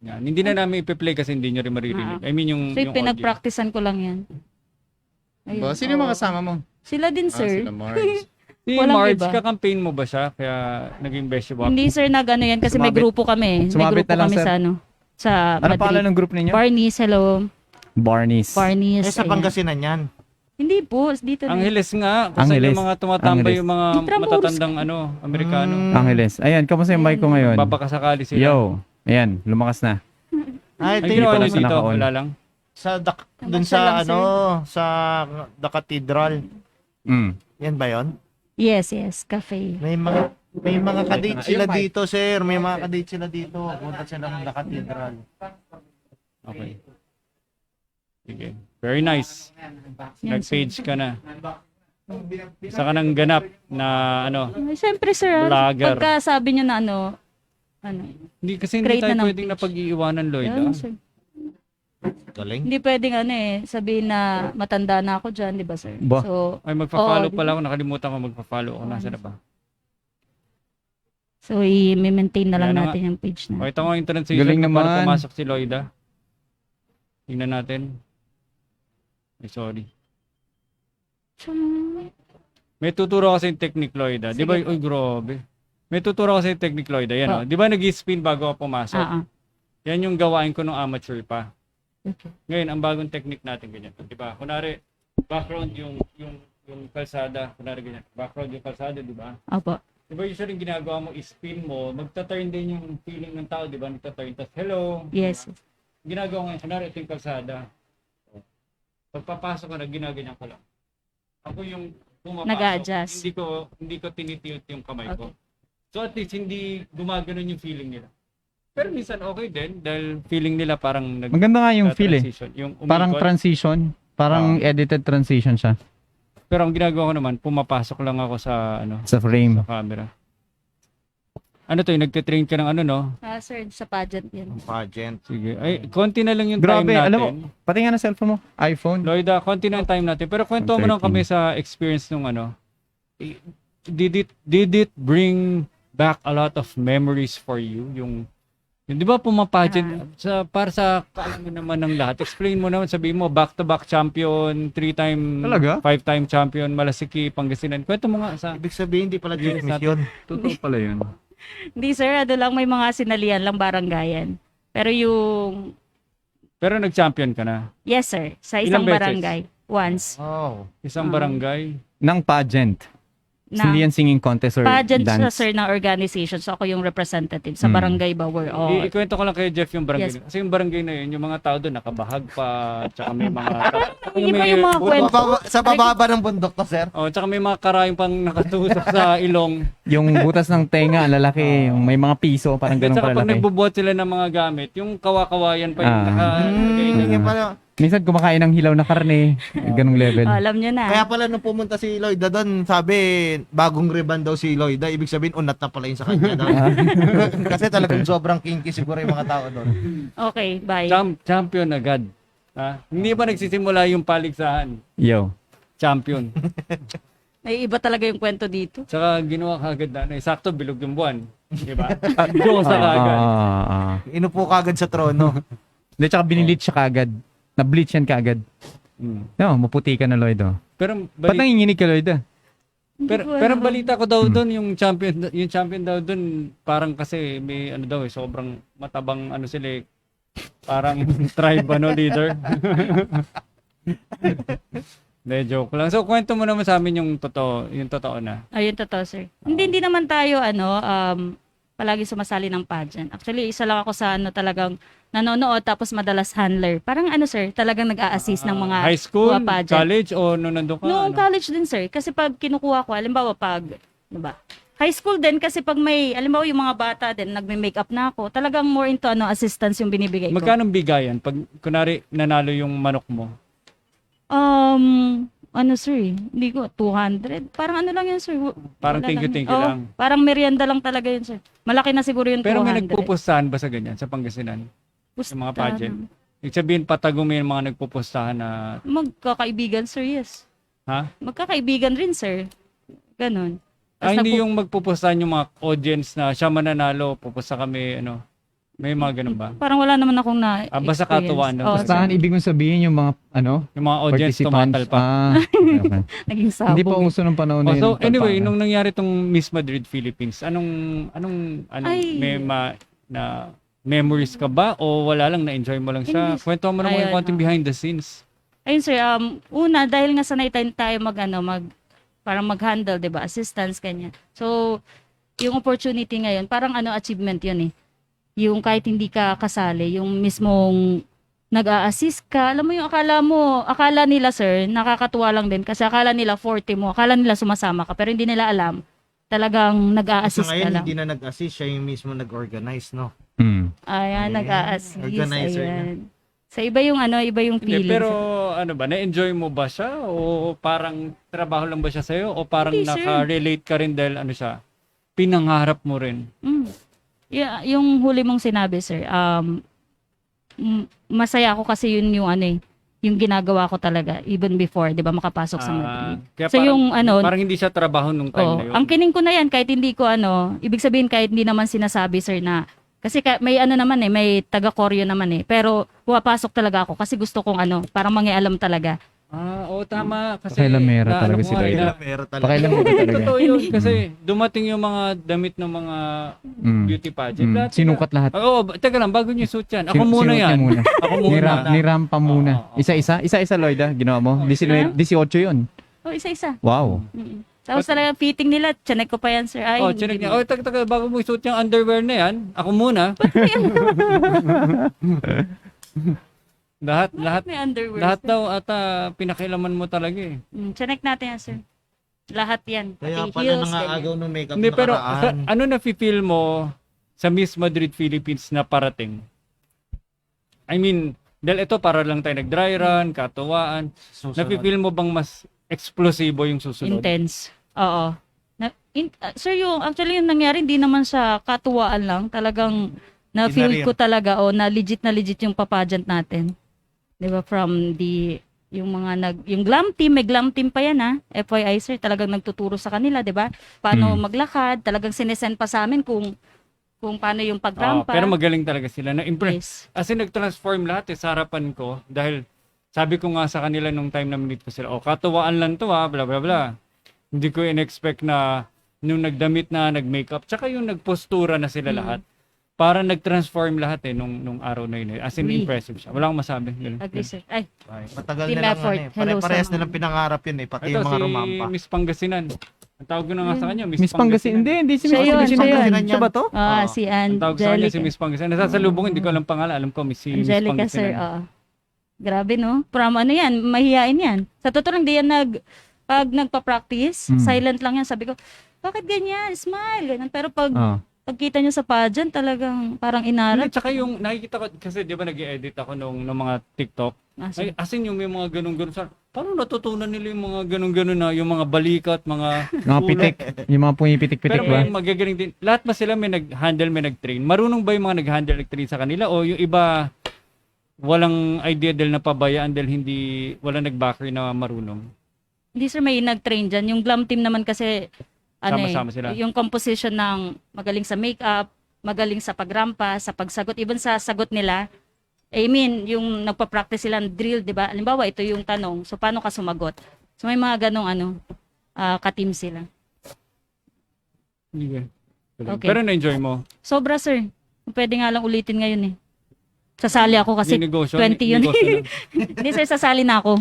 Yan. Hindi na namin ipi-play kasi hindi nyo rin maririnig. I mean yung So, yung audio. pinag-practicean ko lang yan. Ayun. Ba, sino yung mga Oo. kasama mo? Sila din, sir. Sila Mars. Si Walang Marge, iba. ka-campaign mo ba siya? Kaya naging best swap? Hindi, sir, nag-ano yan kasi may Sumabit. grupo kami. May Sumabit grupo na lang, kami sir. sa ano. Sa Ano pangalan Madrid. ng group ninyo? Barney's, hello. Barney's. Barney's. Eh sa ayan. Pangasinan yan. Hindi po, dito na. Angeles nga, kasi Angeles. yung mga tumatambay Angeles. yung mga Intramuros. matatandang Amerikano. Angeles. Ayan, kamusta yung mic ko ngayon? Babakasakali sila. Yo. Ayan, lumakas na. Ay, Ay, ito ginawa yung niyo pala dito, naka-on. wala lang. dun Basta lang, sa ano, sa The Cathedral. Mm. Yan ba yon? Yes, cafe. May mga kadate sila dito, sir. May mga kadate sila dito. Punta sila ng The Cathedral. Okay. Sige. Very nice. Yan, sir. Nag-page ka na. Isa ka ng ganap na Ay, Siyempre, sir. Vlogger. Pagka sabi nyo na ano, hindi kasi hindi Create tayo na ng pwedeng page. napag-iiwanan, Lloyd. yan, sir. Galing. Hindi pwedeng sabihin na matanda na ako dyan, di ba, sir? Ba? So, Ay, magpa-follow Oo, pala ako. Nakalimutan ko magpa-follow ako. Nasa na ba? so i-maintain na lang Yan na natin yung page O, na. ito nga yung transition Galing ko para naman. pumasok si Lloyd. Tingnan natin. Ay, sorry. May tuturo kasi yung technique, Lloyd. Di ba? Sige. Uy, grabe. May tuturo kasi yung technique, Lloyd. Ayan, Oh. Di ba nag-spin bago ako pumasok? Ah, ah. Yan yung gawain ko nung amateur pa. Okay. Ngayon, ang bagong technique natin ganyan. Di ba? Kunwari, background yung kalsada. Kunwari ganyan. Background yung kalsada, di ba? Opo. Di ba usually yung ginagawa mo, spin mo, magta-turn din yung feeling ng tao, di ba? Nagta-turn. Tapos, hello. Yes. Ginagawa ngayon, kunwari ito yung kalsada. Pagpapasok ko na, ginaganyan ko lang. Ako yung pumapasok. Nag-a-adjust. Hindi ko tinitilt yung kamay ko. So at least hindi gumaganon yung feeling nila. Pero minsan okay din dahil feeling nila parang Maganda nga yung feel eh. transition. Yung umikot. Parang transition. Parang edited transition siya Pero ang ginagawa ko naman, pumapasok lang ako sa sa frame. sa camera. Ano to, yung nagtitrain ka ng ano, no? Sir, sa pageant yan. Pageant. Sige. Ay, konti na lang yung Grabe, time natin. alam mo, pati nga na cellphone mo, iPhone. Lloyd, konti na yung time natin. Pero kwento mo lang 13. kami sa experience nung ano. Did it bring back a lot of memories for you? Yung di ba pumapagent para sa kaalam mo naman ng lahat. Explain mo naman, sabihin mo back-to-back champion, 3-time, Talaga? 5-time champion, Malasiki, Pangasinan. Kwento mo nga sa Ibig sabihin, hindi pala Yes, James yun. Totoo pala yun. Hindi, sir. Ano lang, may mga sinalian lang baranggayan. Pero yung... pero nag-champion ka na. Yes, sir. Sa Ilang isang beses? barangay. Once. Oh. Isang barangay. Nang pageant. Na Hindi yan singing contest or pageant siya, dance. sir, ng organization. So, ako yung representative sa Hmm. barangay ba? We're all... Ikwento ko lang kay Jeff yung barangay. Yes. Kasi yung barangay na yun, yung mga tao doon nakabahag pa, tsaka may mga Iba yung mga kwento. Sa bababa ng bundok to, sir. oh, tsaka may mga karayong pang nakatusok sa ilong. Yung butas ng tenga, ang lalaki. Yung may mga piso, parang At ganun saka pag kalalaki. nagbubuhat sila ng mga gamit, yung kawakawayan pa yung Ah. nakalagay na. Kaya pala, Minsan kumakain ng hilaw na karne. Ganung level. Alam nyo na. kaya pala nung pumunta si Lloyd doon, sabi, bagong ribbon daw si Lloyd. Ibig sabihin, unat na pala yun sa kanya daw. Kasi talagang sobrang kinky siguro yung mga tao doon. Okay, bye. Champion agad. Ha? Hindi pa nagsisimula yung paligsahan. Yo. Champion. Ay, iba talaga yung kwento dito. Tsaka ginawa kagad na, sakto bilog yung buwan. Di ba? Diyosa kagad. Inupo kagad sa trono. Hindi, tsaka binilitch siya kagad. Na-bleach yan kagad. Mm. No, maputi ka na, Lloyd. Oh. Pero Ba't nanginginig ka, Lloyd? Ah? pero balita ko daw doon yung champion daw doon parang kasi may ano daw sobrang matabang ano sila parang tribe leader. De joke lang. So kwento mo naman sa amin yung totoo na. Ayun, totoo, sir. Hindi naman tayo, palagi sumasali ng pageant. Actually, isa lang ako sa talagang nanonood tapos madalas handler. Parang sir, talagang nag-a-assist ng mga High school, mga pageant. college o nung nandun ka? Noong ano? college din, sir. Kasi pag kinukuha ko, halimbawa pag, diba, high school din kasi pag may, alam mo yung mga bata din, nagme-makeup na ako, talagang more into assistance yung binibigay ko. Magkano bigayan pag kunari nanalo yung manok mo? Ano sir, hindi ko, 200. Parang ano lang yun sir. Parang Wala thank you, lang. thank you Oo, lang. parang merienda lang talaga yun sir. Malaki na siguro yung 200. Pero may nagpupustahan ba sa ganyan, sa Pangasinan? Yung mga pageant? Ibig sabihin, patago mo yung mga nagpupustahan na, Magkakaibigan sir, yes. ha? Magkakaibigan rin sir. Ganon. Ah, Tas hindi yung magpupustahan yung mga audience na siya mananalo, pupusta kami, ano. May mga ganun ba? Parang wala naman akong Basta katuwaan lang. Oo, Basta- Saan ibig mong sabihin yung mga Yung mga audience participants? tumatal pa. Okay. naging Hindi pa sabog. uso ng panahon Oh, na so yun. anyway, Paano? nung nangyari tong Miss Madrid Philippines, anong Ay. may na memories ka ba o wala lang na-enjoy mo lang siya? Hindi. Kwento mo naman yung Ayun, konting behind the scenes. Ayun sir, una dahil nga sanay tayo parang mag-handle, 'di ba? Assistance ganyan. So, yung opportunity ngayon, parang achievement 'yun eh. Yung kahit hindi ka kasali, yung mismong nag-a-assist ka, alam mo yung akala nila sir, nakakatuwa lang din kasi akala nila 40 mo, akala nila sumasama ka, pero hindi nila alam. Talagang Sa nag-a-assist ka ngayon, lang. hindi na nag-assist, siya yung mismo nag-organize, no? Hmm. Ayan, Ayan, nag-a-assist. organizer na. Ayan. Sa iba yung iba yung Hindi, feeling. pero ano ba, na-enjoy mo ba siya o parang trabaho lang ba siya sa'yo o parang Hindi, sir. naka-relate ka rin dahil ano siya, pinangarap mo rin? Yeah, yung huli mong sinabi, sir, masaya ako kasi yun yung yung ginagawa ko talaga even before, 'di ba, makapasok sa Madrid. Kaya So parang, yung parang hindi siya trabaho nung time na yun. ang kining ko na yan kahit hindi ko ibig sabihin kahit hindi naman sinasabi, sir, na kasi may naman may taga-koryo naman pero pumapasok talaga ako kasi gusto kong parang mangialam talaga. Oo, tama. Kasi Pakailamera na- talaga ano si mo, Lloyd. na- Pero talaga. Pakailan mo ba talaga? Totoo yun. Kasi dumating yung mga damit ng mga Mm. beauty pageant. Mm. Lahat Sinukat lahat. Oo, teka lang, bago niyo suit yan. Ako Sinu- muna sinukat yan. niya muna. Ako muna. Nirampa muna. Oo, oo. Isa-isa? Isa-isa, Lloyd, ginawa mo? 18 yun. Oh, isa-isa. Wow. Tapos talaga fitting nila, chinek ko pa yan, sir. Ay, Oh, hindi chinek niya. mo. Oh, taga bago mo suit yung underwear na yan. Ako muna. lahat May underwear. lahat sir. daw ata pinakailaman mo talaga eh. Chinek natin yan, sir. Lahat yan. Kaya Pati pala heels, nangaagaw ng makeup Hindi, pero nakaraan. ano na-feel mo sa Miss Madrid Philippines na parating? I mean, dahil ito para lang tayo nag-dry run, katuwaan. Susunod. Na-feel mo bang mas eksplosibo yung susunod? Intense. Oo. Sir, actually yung nangyari, hindi naman sa katuwaan lang. Talagang na-feel Kinarir. ko talaga, na legit yung papageant natin. Di ba, from yung glam team, may glam team pa yan FYI sir, talagang nagtuturo sa kanila, di ba? Paano maglakad, talagang sinesend pa sa amin kung paano yung Oo, pagrampa. pero magaling talaga sila. Na-impress. Yes. As in, nag-transform lahat sa harapan ko. Dahil sabi ko nga sa kanila nung time na minute ko sila, katuwaan lang to bla bla bla. Hindi ko in-expect na nung nagdamit na, nag-makeup, tsaka yung nagpostura na sila lahat. Para nag-transform lahat nung araw na yun. As in, Oui. impressive siya. Wala akong masabi. Ganun. Agree sir. Ay, Matagal Team na lang effort. Hello Pare-parehas sa na lang pinangarap yun pati Ito yung mga si rumampa. Miss Pangasinan. Ang tawag ko na nga sa kanya, Miss Pangasinan. Hindi si Siya Miss yun, Pangasinan. siya yun. Siya ba to? si Ang tawag sa kanya si Angelica. Miss Pangasinan. Nasasalubong, hindi ko alam pangalan. Alam ko, Miss Angelica, sir. Pangasinan. Grabe, no? From yan, mahihain yan. Sa totoo lang, di yan pag nagpa-practice, silent lang yan. Sabi ko, bakit ganyan? Smile, ganyan. Pero pagkita nyo sa pageant, talagang parang Hindi, inaral. tsaka yung nakikita ko, kasi di ba nag-edit ako nung mga TikTok. Ay, as in yung may mga ganun-ganun. Paano natutunan nila yung mga ganun-ganun na, yung mga balikat, mga Mga pitik. Yung mga pumipitik-pitik Pero ba? may magagaling din. Lahat ba sila may nag-handle, may nag-train? Marunong ba yung mga nag-handle, nag-train sa kanila? O yung iba, walang idea dahil napabayaan dahil wala nag-backer na marunong? Hindi sir, may nag-train dyan. Yung glam team naman kasi, Sama-sama sila. yung composition ng magaling sa makeup, magaling sa pagrampa, sa pagsagot, even sa sagot nila. I mean, yung nagpa-practice sila ng drill, di ba? Halimbawa, ito yung tanong. So, paano ka sumagot? So, may mga ganong ka-team sila. Okay. Okay. Pero na-enjoy mo? Sobra, sir. Pwede nga lang ulitin ngayon eh. Sasali ako kasi Yung negosyo, 20 yun. negosyo na. Hindi, sir, sasali na ako.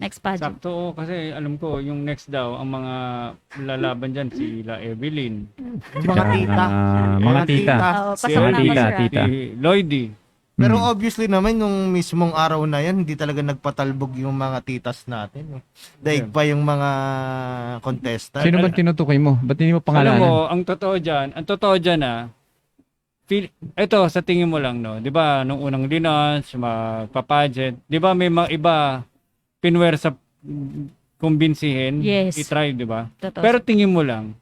Next pageant. Sakto, kasi alam ko, yung next daw, ang mga lalaban dyan, sila Evelyn, Mga tita. Mga tita. Oo, pasok na ako, tita, sir. tita. si Lloydie, Pero obviously naman, nung mismong araw na yan, hindi talaga nagpatalbog yung mga titas natin. Daig pa yung mga contestant. Sino ba tinutukoy mo? Ba't hindi mo Alam pangalanan? mo, ang totoo dyan ito sa tingin mo lang, no? 'Di ba, nung unang launch, magpa-pageant, 'di ba may mga iba pinwer sa kumbinsihin, Yes. i-try, 'di ba? Totoo. Pero tingin mo lang,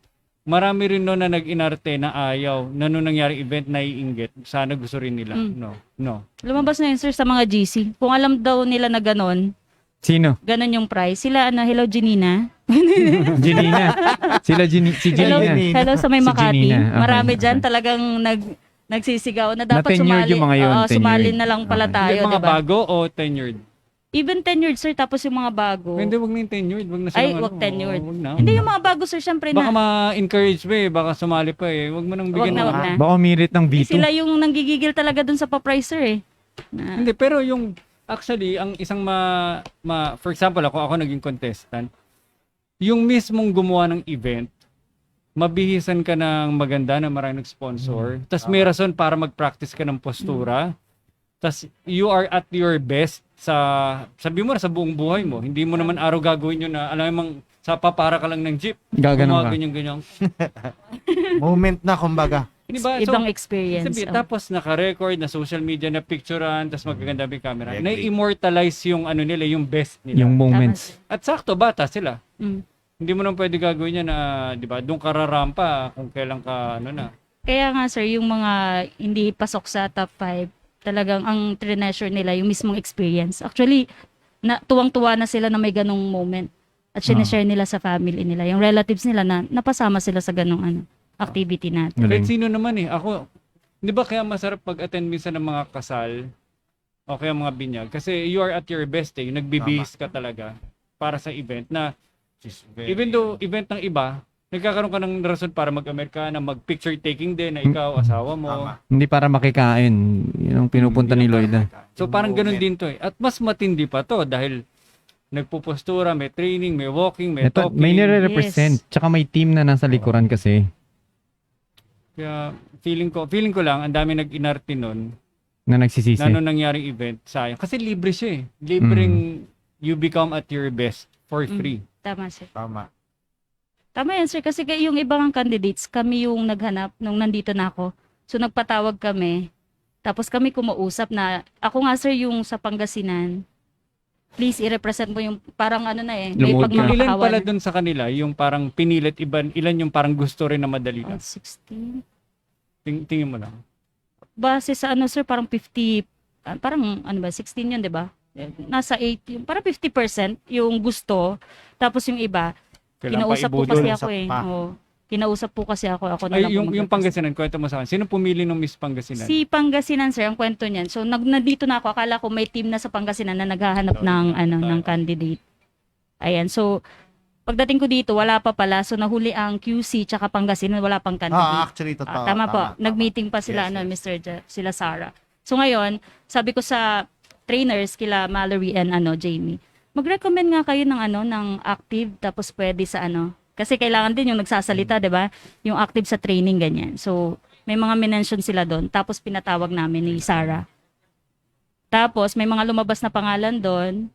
marami rin no na nag-inarte na ayaw, na nung nangyari event naiinggit, sana gusto rin nila. No. Lumabas na yun, sir, sa mga GC. Kung alam daw nila na ganon Sino? yung price. Sila, hello, Janina. Janina. Si Hello, Janina. hello sa may Si Makati. Janina. Okay, Marami dyan okay. talagang nagsisigaw na dapat Na-tenured sumali. yung mga yun, Oo, sumali tenured. na lang pala Okay. tayo, Hindi, mga diba? bago o tenured? Even tenured, sir, tapos yung mga bago. Hindi, wag na yung tenured. Wag na Ay, silang wag tenured. Wag na. Hindi, yung mga bago, sir, syempre Baka na. ma-encourage pa eh. Baka sumali pa eh. Wag mo nang Wag bigyan na, ng... wag na. Baka umirit ng V2. Sila yung nanggigigil talaga dun sa pa-pricer eh. Na, Hindi, pero yung... Actually, ang isang for example, ako naging contestant, yung mismong gumawa ng event, mabihisan ka ng maganda na maraming sponsor, tas may rason para mag-practice ka ng postura, tas you are at your best sabi mo na sa buong buhay mo, hindi mo naman araw gagawin yun na, alam mo, sa papara ka lang ng jeep, Gaganon ka. ganyan. Moment na, kumbaga. Hindi ba? ibang experience. Sabi, Oh. tapos naka-record na social media na picturean, tapos magaganda yung camera. I agree. Na-immortalize yung ano nila, yung best nila. Yung Tama, moments. sir. At sakto, bata sila. Mm. Hindi mo naman pwede gagawin yan na, di ba, doon ka rarampa kung kailan ka, na. Kaya nga, sir, yung mga hindi pasok sa top 5, talagang ang treasure nila, yung mismong experience. Actually, tuwang-tuwa na sila na may ganong moment. At sinishare nila sa family nila. Yung relatives nila na napasama sila sa ganong activity natin. Kahit Galing. sino naman eh. Ako, di ba kaya masarap pag-attend minsan ng mga kasal o kaya mga binyag? Kasi you are at your best eh. Nagbibihis ka talaga para sa event na even though event ng iba, nagkakaroon ka ng rason para mag-Amerikana, mag-picture taking din na ikaw, asawa mo. Tama. Hindi para makikain. Yun ang pinupunta ni Lloyd. So parang ganun din to eh. At mas matindi pa to dahil nagpupostura, may training, may walking, may Ito, talking. may nire-represent. Tsaka may team na nasa likuran kasi. Kaya feeling ko lang, ang dami nag-inarte nun Na nagsisisi. na nung nangyaring event, sayang. Kasi libre siya eh. Libreng you become at your best for free. Tama, sir. Tama. Tama yan, sir. Kasi yung ibang candidates, kami yung naghanap nung nandito na ako. So, nagpatawag kami. Tapos kami kumausap na, ako nga, sir, yung sa Pangasinan, please, i-represent mo yung parang may Lumuhod ka. Ilan pagmamakawan. pala dun sa kanila, yung parang pinilit, ilan yung parang gusto rin na madali lang. 16. Tingin mo lang. Base sa sir, parang 50, parang 16 yun, di ba? Nasa 8, yung, parang 50% yung gusto. Tapos yung iba, Kailan kinausap pa po kasi ibudol? ako eh. pa. Oo. Kinausap po kasi ako na Ay, lang po yung mag-represent. Pangasinan, kwento mo sa akin. Sino pumili ng Miss Pangasinan? Si Pangasinan, sir, ang kwento niyan. So, nandito na ako. Akala ko may team na sa Pangasinan na naghahanap ng candidate. Ayan. So, pagdating ko dito, wala pa pala. So, nahuli ang QC tsaka Pangasinan, wala pang candidate. Actually, totoo. Tama po. Nag-meeting pa sila, Yes, yes. Mr. Jeff, sila Sarah. So, ngayon, sabi ko sa trainers, kila Mallory and Jamie, mag-recommend nga kayo ng active, tapos pwede sa kasi kailangan din yung nagsasalita, 'di ba? Yung active sa training ganyan. So, may mga mention sila doon. Tapos pinatawag namin ni Sarah. Tapos may mga lumabas na pangalan doon.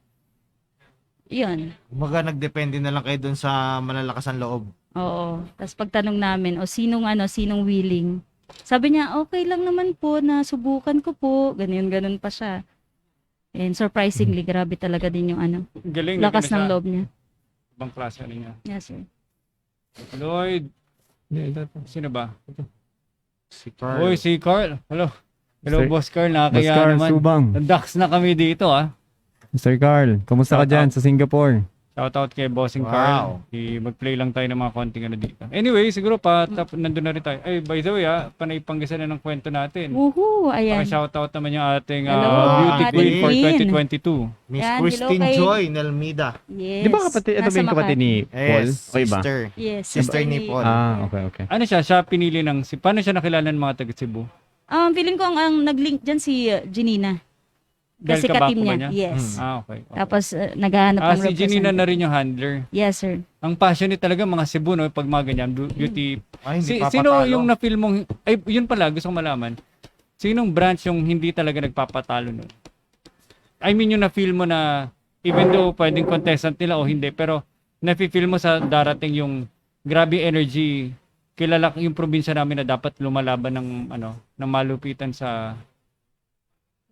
'Yun. Kumbaga, nagdepende na lang kayo dun sa malalakas ang loob. Oo. Tapos pagtanong namin, sinong willing? Sabi niya, okay lang naman po na subukan ko po. Ganyan pa siya. And surprisingly, grabe talaga din yung Galing. lakas naging ng sa loob niya. Ibang klase niya. Yes, sir. Lloyd. Sino ba? Si Carl. Uy, si Carl. Hello. Hello, Sir- Boss Carl. Boss Nakakaya Carl naman. Subang. Nadax na kami dito, ah. Mr. Carl, kamusta ka Shout dyan out. sa Singapore? Shoutout kay Bossing Wow. Carl. Mag-play lang tayo ng mga konting dito. Anyway, siguro nandun na rin tayo. Ay, by the way, panay Pangasinan ng kwento natin. Woohoo! Ayan. Paki-shoutout naman yung ating Hello, beauty Ate queen for Queen. 2022. Miss Yan, Christine hello kay- Joy Nelmida. Yes. Di ba kapatid, ito ba Nasa yung kapatid ni Paul? Yes, Okay ba? sister. Yes. Sister ni Paul. Okay. Ano siya pinili paano siya nakilala ng mga taga Cebu? Feeling ko ang nag-link dyan si Janina. Dahil Kasi kabako ka-team ba niya. niya? Yes. Okay. Tapos naghahanap ng si Janina na representative. rin yung handler. Yes, sir. Ang passionate talaga mga Cebu, no? Pag mga ganyan, beauty. Ay, hindi Sino papatalo. yung na-film mong, ay, yun pala, gusto kong malaman. sinong branch yung hindi talaga nagpapatalo nun? I mean, yung na-feel mo na even though pwedeng contestant nila o hindi, pero na-feel mo sa darating yung grabe energy, kilala yung probinsya namin na dapat lumalaban ng malupitan sa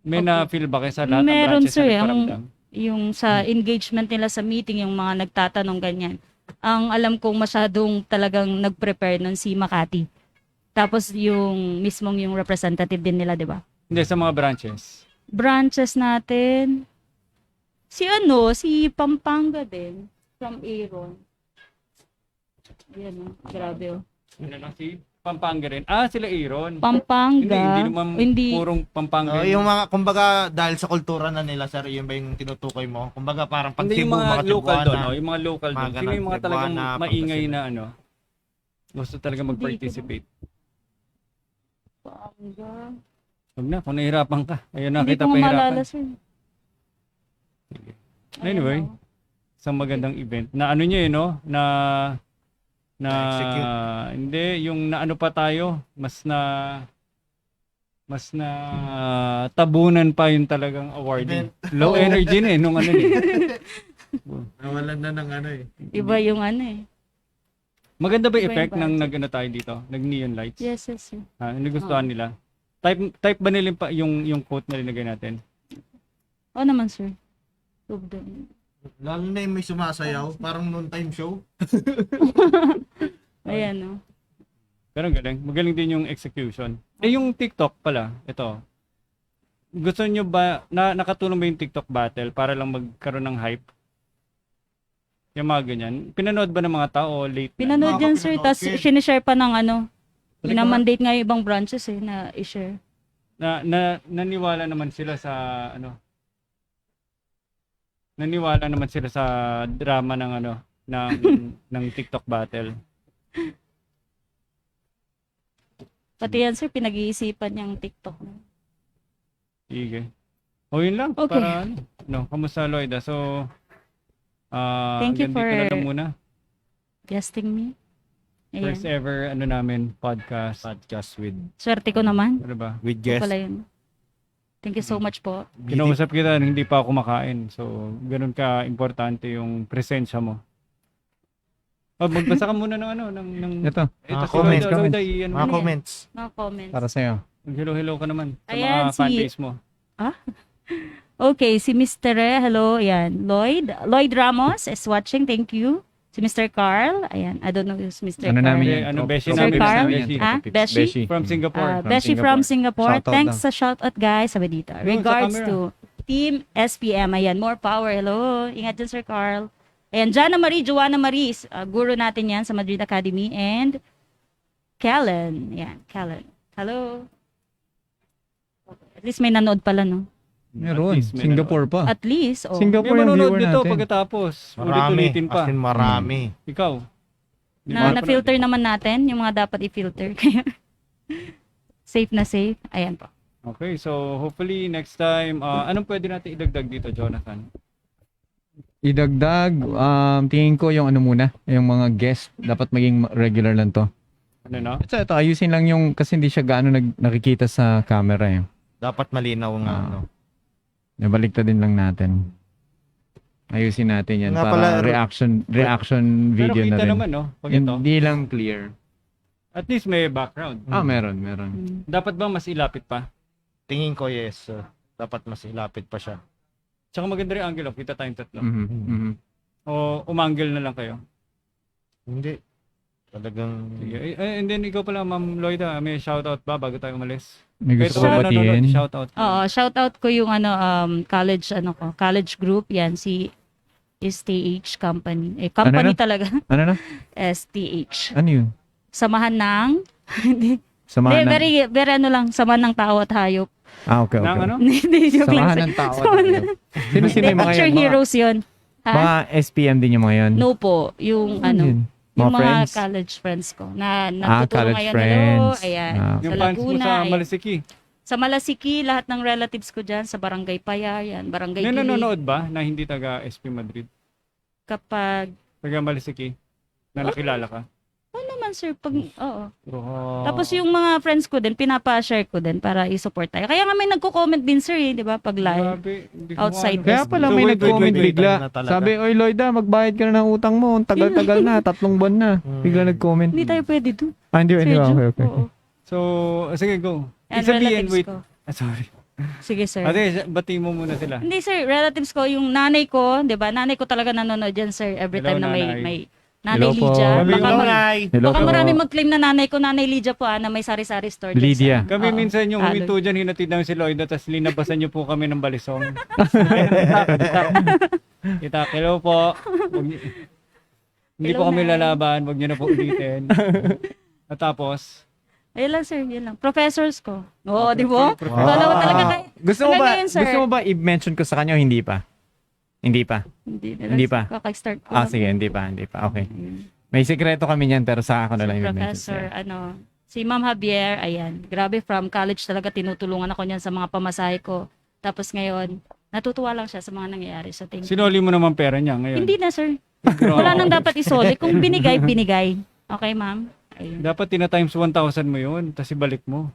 may Okay. na-feel ba kayo sa lahat ng Meron, branches sir, na nagparamdam? Yung sa engagement nila sa meeting, yung mga nagtatanong ganyan. Ang alam kong masyadong talagang nag-prepare nun si Makati. Tapos yung mismong yung representative din nila, di ba? Hindi, sa mga branches. Branches natin, si Pampanga din, from Aaron. Yan, grabe. Ano lang si Pampanga rin. Ah, sila Aaron. Pampanga. Hindi naman Hindi. purong Pampanga. Yung mga, kumbaga, dahil sa kultura na nila, sir, yun ba yung tinutukoy mo? Kumbaga, parang pag Hindi, Cebu, yung mga local Cebuana. doon, yung mga local Mga doon. Sino ganun, yung mga talagang Cebuana, maingay Pangasinan. na gusto talaga mag-participate. Pampanga. Huwag na, kung nahihirapan ka. Ayun na, Hindi kita ko pahirapan. maalala, sir. Anyway, Ayan, isang magandang event. Na ano nyo na Na-execute. hindi, yung naano pa tayo, mas na tabunan pa yung talagang awarding. Low energy na nung ano Nawalan na ng ano eh. Iba yung Maganda ba yung Iba yung effect ng budget. tayo dito? Nag-neon lights? Yes, sir. Nagustuhan nila. Type ba nila yung quote na linagay natin? Oo naman, sir. Tube din. Lalo na yung may sumasayaw, parang noon-time show. Ayan, no. Pero galing. Magaling din yung execution. Yung TikTok pala, ito. Gusto nyo ba, nakatulong ba yung TikTok battle para lang magkaroon ng hype? Yung mga ganyan. Pinanood ba ng mga tao late na? Pinanood Mga yan, sir. kapinanood, Tapos kid. sinishare pa ng minamandate nga yung ibang branches na i-share. Naniwala naman sila sa naniwala naman sila sa drama ng ng TikTok battle. Pati yan, sir, pinag-iisipan niyang TikTok. Sige. O yun lang. Okay. Para kamusta Lloyda? So, Thank you hanggang dito na for- lang muna. Guesting me. First Ayan. ever namin podcast. Podcast with Swerte ko naman. Ano ba? with Ito pala yun. Thank you so much po. Kinausap kita, hindi pa ako kumakain. So, ganun ka importante yung presensya mo. Magbasa ka muna ng Ito, Mga si comments, Lloyda, iyan mo. Mga comments. Mga comments. para sa'yo. Hello ka naman sa Ayan, mga fanbase mo. Okay, si Mr. Hello, ayan. Lloyd Ramos is watching. Thank you. Si Mr. Carl, ayan. I don't know who's Mr. Ano Carl. namin Hindi, yan? ano, Beshi Sir namin, Carl? Beshi. Ah, Beshi? From Singapore. Beshi from Singapore. Shoutout Thanks daw. sa shoutout, guys. Sabi dito. sa Regards camera. to Team SPM. Ayan, more power. Hello. Ingat dyan, Sir Carl. Ayan, Joanna Marie, guru natin yan sa Madrid Academy. And Kellen. Ayan, Kellen. Hello. At least may nanood pala, no? Meron. At least may Singapore pa. At least, oh. May Singapore yung manonood viewer nito natin. pagkatapos. Marami. Ulit-ulitin pa. As in, marami. Ikaw. Di Na, ba? na-filter naman natin yung mga dapat i-filter. Kaya, safe na safe. Ayan po. Okay, so hopefully next time, anong pwede natin idagdag dito, Jonathan? Idagdag, tingin ko yung muna, yung mga guest, dapat maging regular lang to. Ano na? Ito, ayusin lang yung, kasi hindi siya gaano nakikita sa camera eh. Dapat malinaw nga. Ah. ano. Nabaliktad din lang natin. Ayusin natin yan Nga para pala, reaction Pero video na kita rin. naman, no? Pag ito. Hindi lang clear. At least may background. Meron. Mm. Dapat ba mas ilapit pa? Tingin ko yes. Dapat mas ilapit pa siya. Tsaka maganda rin angle, kita tayong tatlo. Mhm, mhm. O umangle na lang kayo. Hindi. Talagang... Sige. And then ikaw pala, Ma'am Lloyda, may shoutout ba bago tayo umalis? May Kahit gusto sa ko batiin. shoutout. Oo, shout out ko yung college group yan si STH company. Company Ano na? talaga. Ano na? STH. Ano yun? Samahan ng hindi, Samahan ng... very samahan ng tao at hayop. Okay. Nang ano? Hindi, joke lang. Samahan ng tao. Sino Hindi, yung mga picture yan? heroes yun. Ha? Mga SPM din yung mga yan? No po, yung yun? yung Mga mga friends? college friends ko na nagtuturo college ngayon. friends. Hello, ayan. Ah. Sa Yung fans mo Laguna. sa ayan. Malisiki. Sa Malasiki, lahat ng relatives ko dyan, sa Barangay Paya, yan, Barangay May Gilig. nanonood ba na hindi taga SP Madrid? Kapag, Taga Malisiki? Na nakilala ka? ano naman naman sir, pag, oo. Oh. Tapos yung mga friends ko din, pinapa-share ko din para i-support tayo. Kaya nga may nagko-comment din sir eh, di ba, pag live. Grabe, hindi ko Outside. maano. Kaya pala So, may wait, nag-comment wait, wait. bigla. Ano talaga? Sabi, oy Lloyda, magbayad ka na ng utang mo. Ang tagal-tagal na, 3 buwan na. Bigla nag-comment. Hindi tayo pwede doon. Hindi, Sir Joe. okay, okay. Oo. So, sige, go. And Isabihin, relatives wait. ko. Sorry. Sige sir. Ate, bati mo muna sila. Hindi sir, relatives ko, yung nanay ko, di ba? Nanay ko talaga nanonood yan sir, every Hello, time na nanay. may Nanay Hello po. Lydia. Hello, Baka, Nay. Hello baka po. marami mag-claim na nanay ko, Nanay Lydia po na may sari-sari store. dyan Lydia. sa- Kami Oo. minsan yung Talo. huminto dyan, hinatid namin si Lloyda, tapos linabasan niyo po kami ng balisong. Itak, hello po. Hindi Hello, po kami Nay. lalaban, wag niyo na po ulitin. At tapos, Ayun lang sir, yun lang. Professors ko. Oo, di ba? Wala mo talaga kayo. Gusto mo Hanggang ba, ngayon, sir. gusto mo ba i-mention ko sa kanya o hindi pa? Hindi pa. Hindi pa. Kakastart ko. Ah, sige, hindi pa. Okay. Ayun. May sekreto kami niyan pero sa ako na lang i-mention. Professor, si Ma'am Javier, ayan, grabe from college talaga tinutulungan ako niyan sa mga pamasahe ko. Tapos ngayon, natutuwa lang siya sa mga nangyayari. So, thank you. sinoli mo naman pera niya ngayon. Hindi na, sir. Wala nang dapat isoli. Kung binigay, binigay. Okay, ma'am? Ayun. Dapat tina-times 1,000 mo yun, tapos ibalik mo.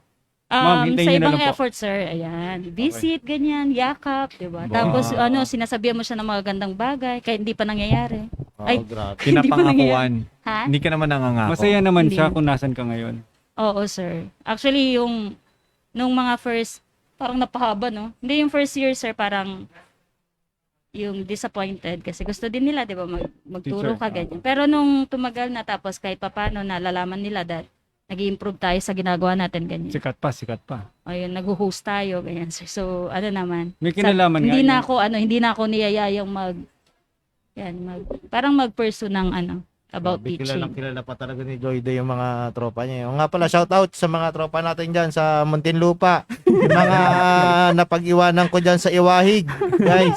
Ma'am, hintayin Sa niyo na ibang lang po. effort, sir, ayan, visit, ganyan, yakap, di ba? Tapos, sinasabihan mo siya ng mga gandang bagay, kahit hindi pa nangyayari. Ay, grabe. Pinapangakuan. Ha? Hindi ka naman nangangako. Masaya naman Hindi. siya kung nasan ka ngayon. Oo, sir. Actually, nung mga first, parang napahaba, no? Hindi yung first year, sir, parang yung disappointed kasi gusto din nila, di ba, magturo Teacher, ka, ganyan. Pero nung tumagal na, tapos kahit papano, nalalaman nila that nag-improve tayo sa ginagawa natin, ganyan. Sikat pa. Ayun, nag-host tayo, ganyan. So, ano naman. May kinalaman nga hindi yun. hindi na ako niyayayang parang mag-pursue ng about Grabe, teaching. Kilala pa talaga ni Lloyda yung mga tropa niya. O nga pala, shout out sa mga tropa natin dyan sa Muntinlupa. Yung mga napag-iwanan ko dyan sa Iwahig. Guys.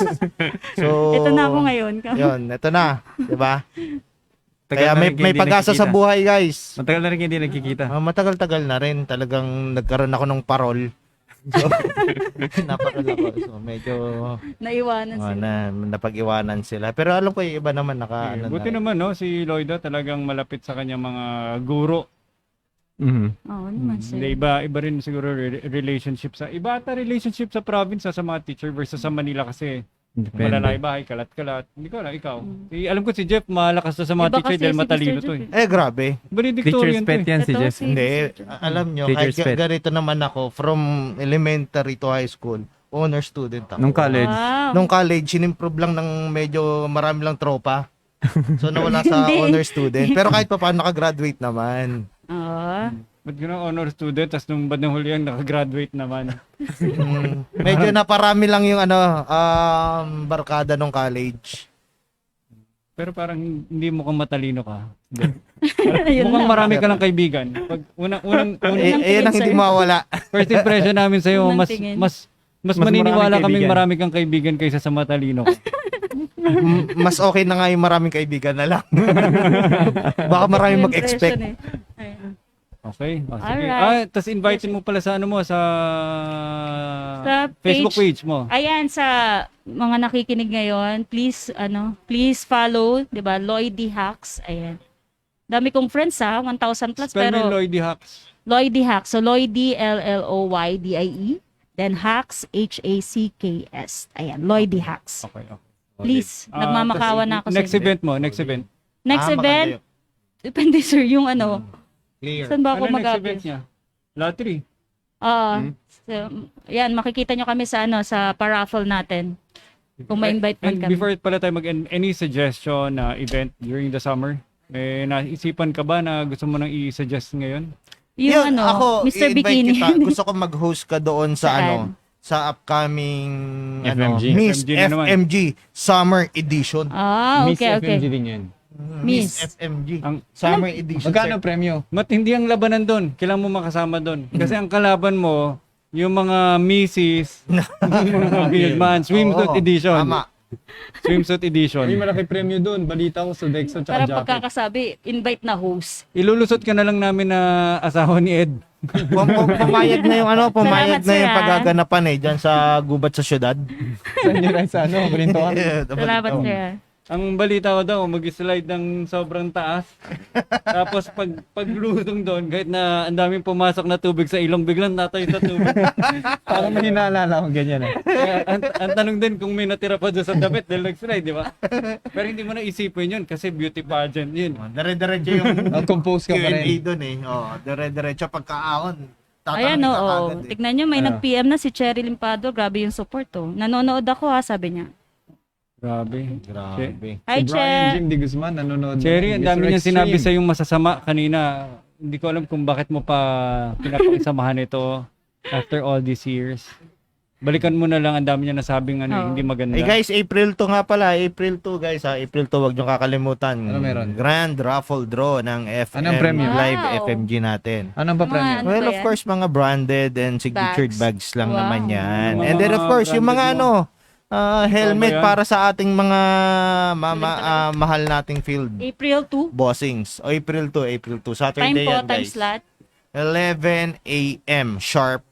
So, Ito na ako ngayon. Yun, ito na. Diba? Tagal Kaya na may, rin may hindi pag-asa sa nagkikita. buhay, guys. Matagal na rin hindi nagkikita. Matagal-tagal na rin. Talagang nagkaroon ako ng parol. So, naparol ako. So, medyo Naiwanan sila. napag-iwanan sila. Pero alam ko yung iba naman Buti na. naman, no, si Lloyda talagang malapit sa kanyang mga guro. Mhm. Oo naman, sir. Hindi, iba rin siguro relationship iba ata relationship sa province sa mga teacher versus sa Manila kasi Depende. malalay bahay, kalat-kalat. Hindi ko alam, ikaw. Alam ko si Jeff, malakas to sa mga Iba teacher kasi dahil si matalino Mr. to Jeff, eh. Grabe. Teacher's Valedictorian to pet eh. yan si Ito, Jeff. Hindi, alam nyo, kahit Teacher's pet. ganito naman ako, from elementary to high school, honor student ako. Nung college. Wow. Nung college, sinimprove lang ng medyo marami lang tropa. So nawala sa Hindi. honor student. Pero kahit pa paano nakagraduate naman. Oo. Ba't gano'ng honor student, tapos nung bandang hulihan, nakagraduate naman. Medyo naparami lang yung barkada nung college. Pero parang hindi mo kang matalino ka. Hindi. Yun Mukhang lang. marami ka ng kaibigan. Pag unang Ayan ang hindi mawala. first impression namin sa'yo, Unang mas tingin. mas Mas maniniwala maraming kaming kaibigan. marami kang kaibigan kaysa sa matalino ka. Mas okay na nga yung maraming kaibigan na lang. Baka maraming mag-expect. Impression eh. Ayun. Okay. Sige. Alright. Tapos invite mo pala sa sa Sa Facebook page mo. Ayan, sa mga nakikinig ngayon, please follow, 'di ba? Lloydy Hacks. Ayan. Dami kong friends 1,000 plus Spell mo yung pero Lloydy Hacks. Lloydy Hacks. So Lloydy LLOYDIE, then Hacks HACKS. Ayan, Lloydy Hacks. Okay. Please, nagmamakawa na ako Next sa inyo. event mo, next event. Next event, depende sir yung Clear. saan ba ako Ano next event mag-appear? niya? Lottery. So, yan, makikita nyo kami sa sa paraffle natin. Kung ma-invite man And kami. before pala tayo any suggestion na event during the summer? Naisipan ka ba na gusto mo nang i-suggest ngayon? Yung ako, Mr. i-invite Bikini. kita. Gusto ko mag-host ka doon sa Saan? sa upcoming FMG. Miss FMG na naman. FMG Summer Edition. Miss Okay. FMG din yan. Miss. FMG Ang- Summer Edition. Magkano premyo? Matindi ang labanan doon. Kailangan mo makasama doon. Kasi ang kalaban mo, yung mga misis, mga bilman, swimsuit Oo, edition. Tama. Swimsuit edition. May malaki premyo dun. Balita ko sa Dexo Para tsaka Jacket. pagkakasabi, invite na host. Ilulusot ka na lang namin na asawa ni Ed. Pumayag na yung pumayag Salamat, na sir, yung pagaganapan diyan sa gubat sa syudad. Saan nyo rin sa Balintuan? Salamat sir. Ang balita ko daw, mag-slide ng sobrang taas. Tapos paglusong doon, kahit na ang daming pumasok na tubig sa ilong, biglang natayo sa tubig. Parang may hinaalala ko ganyan eh. Kaya, ang tanong din kung may natira pa doon sa damit dahil nag-slide, di ba? Pero hindi mo na isipin yun kasi beauty pageant yun. Dire-diretso yung Compose ka pa Q&A rin. doon eh. Oh, dire-diretso pagkaahon. Ayan, Tatanungin ka oo. agad eh. Tignan nyo, may Ano? nag-PM na si Cherry Limpado. Grabe yung support, oh. Nanonood ako, ha, sabi niya. Grabe. Grabe. Hi, Si Brian Che. Jim de Guzman nanonood. Cherry, ang dami Mr. niya sinabi Extreme. sa yung masasama kanina. Hindi ko alam kung bakit mo pa pinapakisamahan ito after all these years. Balikan mo na lang, ang dami niya nasabing Oo. hindi maganda. Eh guys, April 2 nga pala. April 2 guys ha. April 2, wag nyo kakalimutan. Ano meron? Grand raffle draw ng FM Anong premyo? Live Wow. FMG natin. Anong pa Mga premyo? Ano Well, ba of yan? course, mga branded and signatured bags lang Wow. naman yan. Yung And then, of mga course, yung mga branded helmet Ano ba yan? para sa ating mga mahal nating field April 2. bossings. O, April 2. Time Saturday po, yan, time guys. slot. 11 a.m. sharp.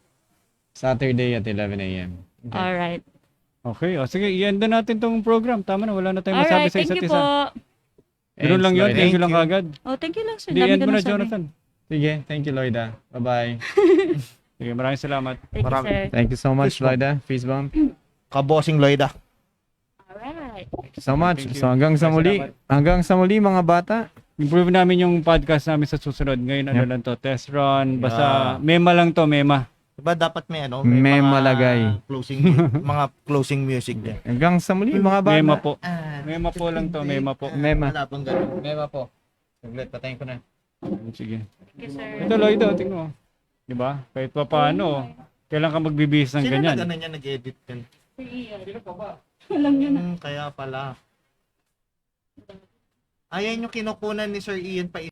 Saturday at 11 a.m. Okay. Alright. Okay, o sige, i-end na natin tong program. Tama na, wala na tayong masabi Alright, sa thank isa't you isa. po. Ganoon lang yun, Lloyda. thank you lang kagad. Oh, thank you lang, sir. Di Dami end ka mo na, nang sabi. Jonathan. Sige, thank you, Lloyda. Bye-bye. Sige, maraming salamat. Thank you, Marami. sir. Thank you so much, Fist bump. Lloyda. Fist bump. Kabossing Loida. Alright. Thank you so much. Thank you. So hanggang sa muli. Salamat. Hanggang sa muli, mga bata. Improve namin yung podcast namin sa susunod. Ngayon, ano Yep. lang to, test run. Basta, Yeah. mema lang to, mema. Diba dapat may ano? May mga malagay. Closing, mga closing music din. Hanggang sa muli, mga bata. Mema po. Mema po lang to, mema po. Mema. Wala pang ganun. Mema po. Saglit, patayin ko na. Sige. Thank you, sir. Ito, Lloyd, tingnan mo. Diba? Kahit pa paano, kailan ka magbibihis ng Sino ganyan? na niya nag-edit yan? Alam niyo na. Kaya pala. Ayan yung kinukunan ni Sir Ian pa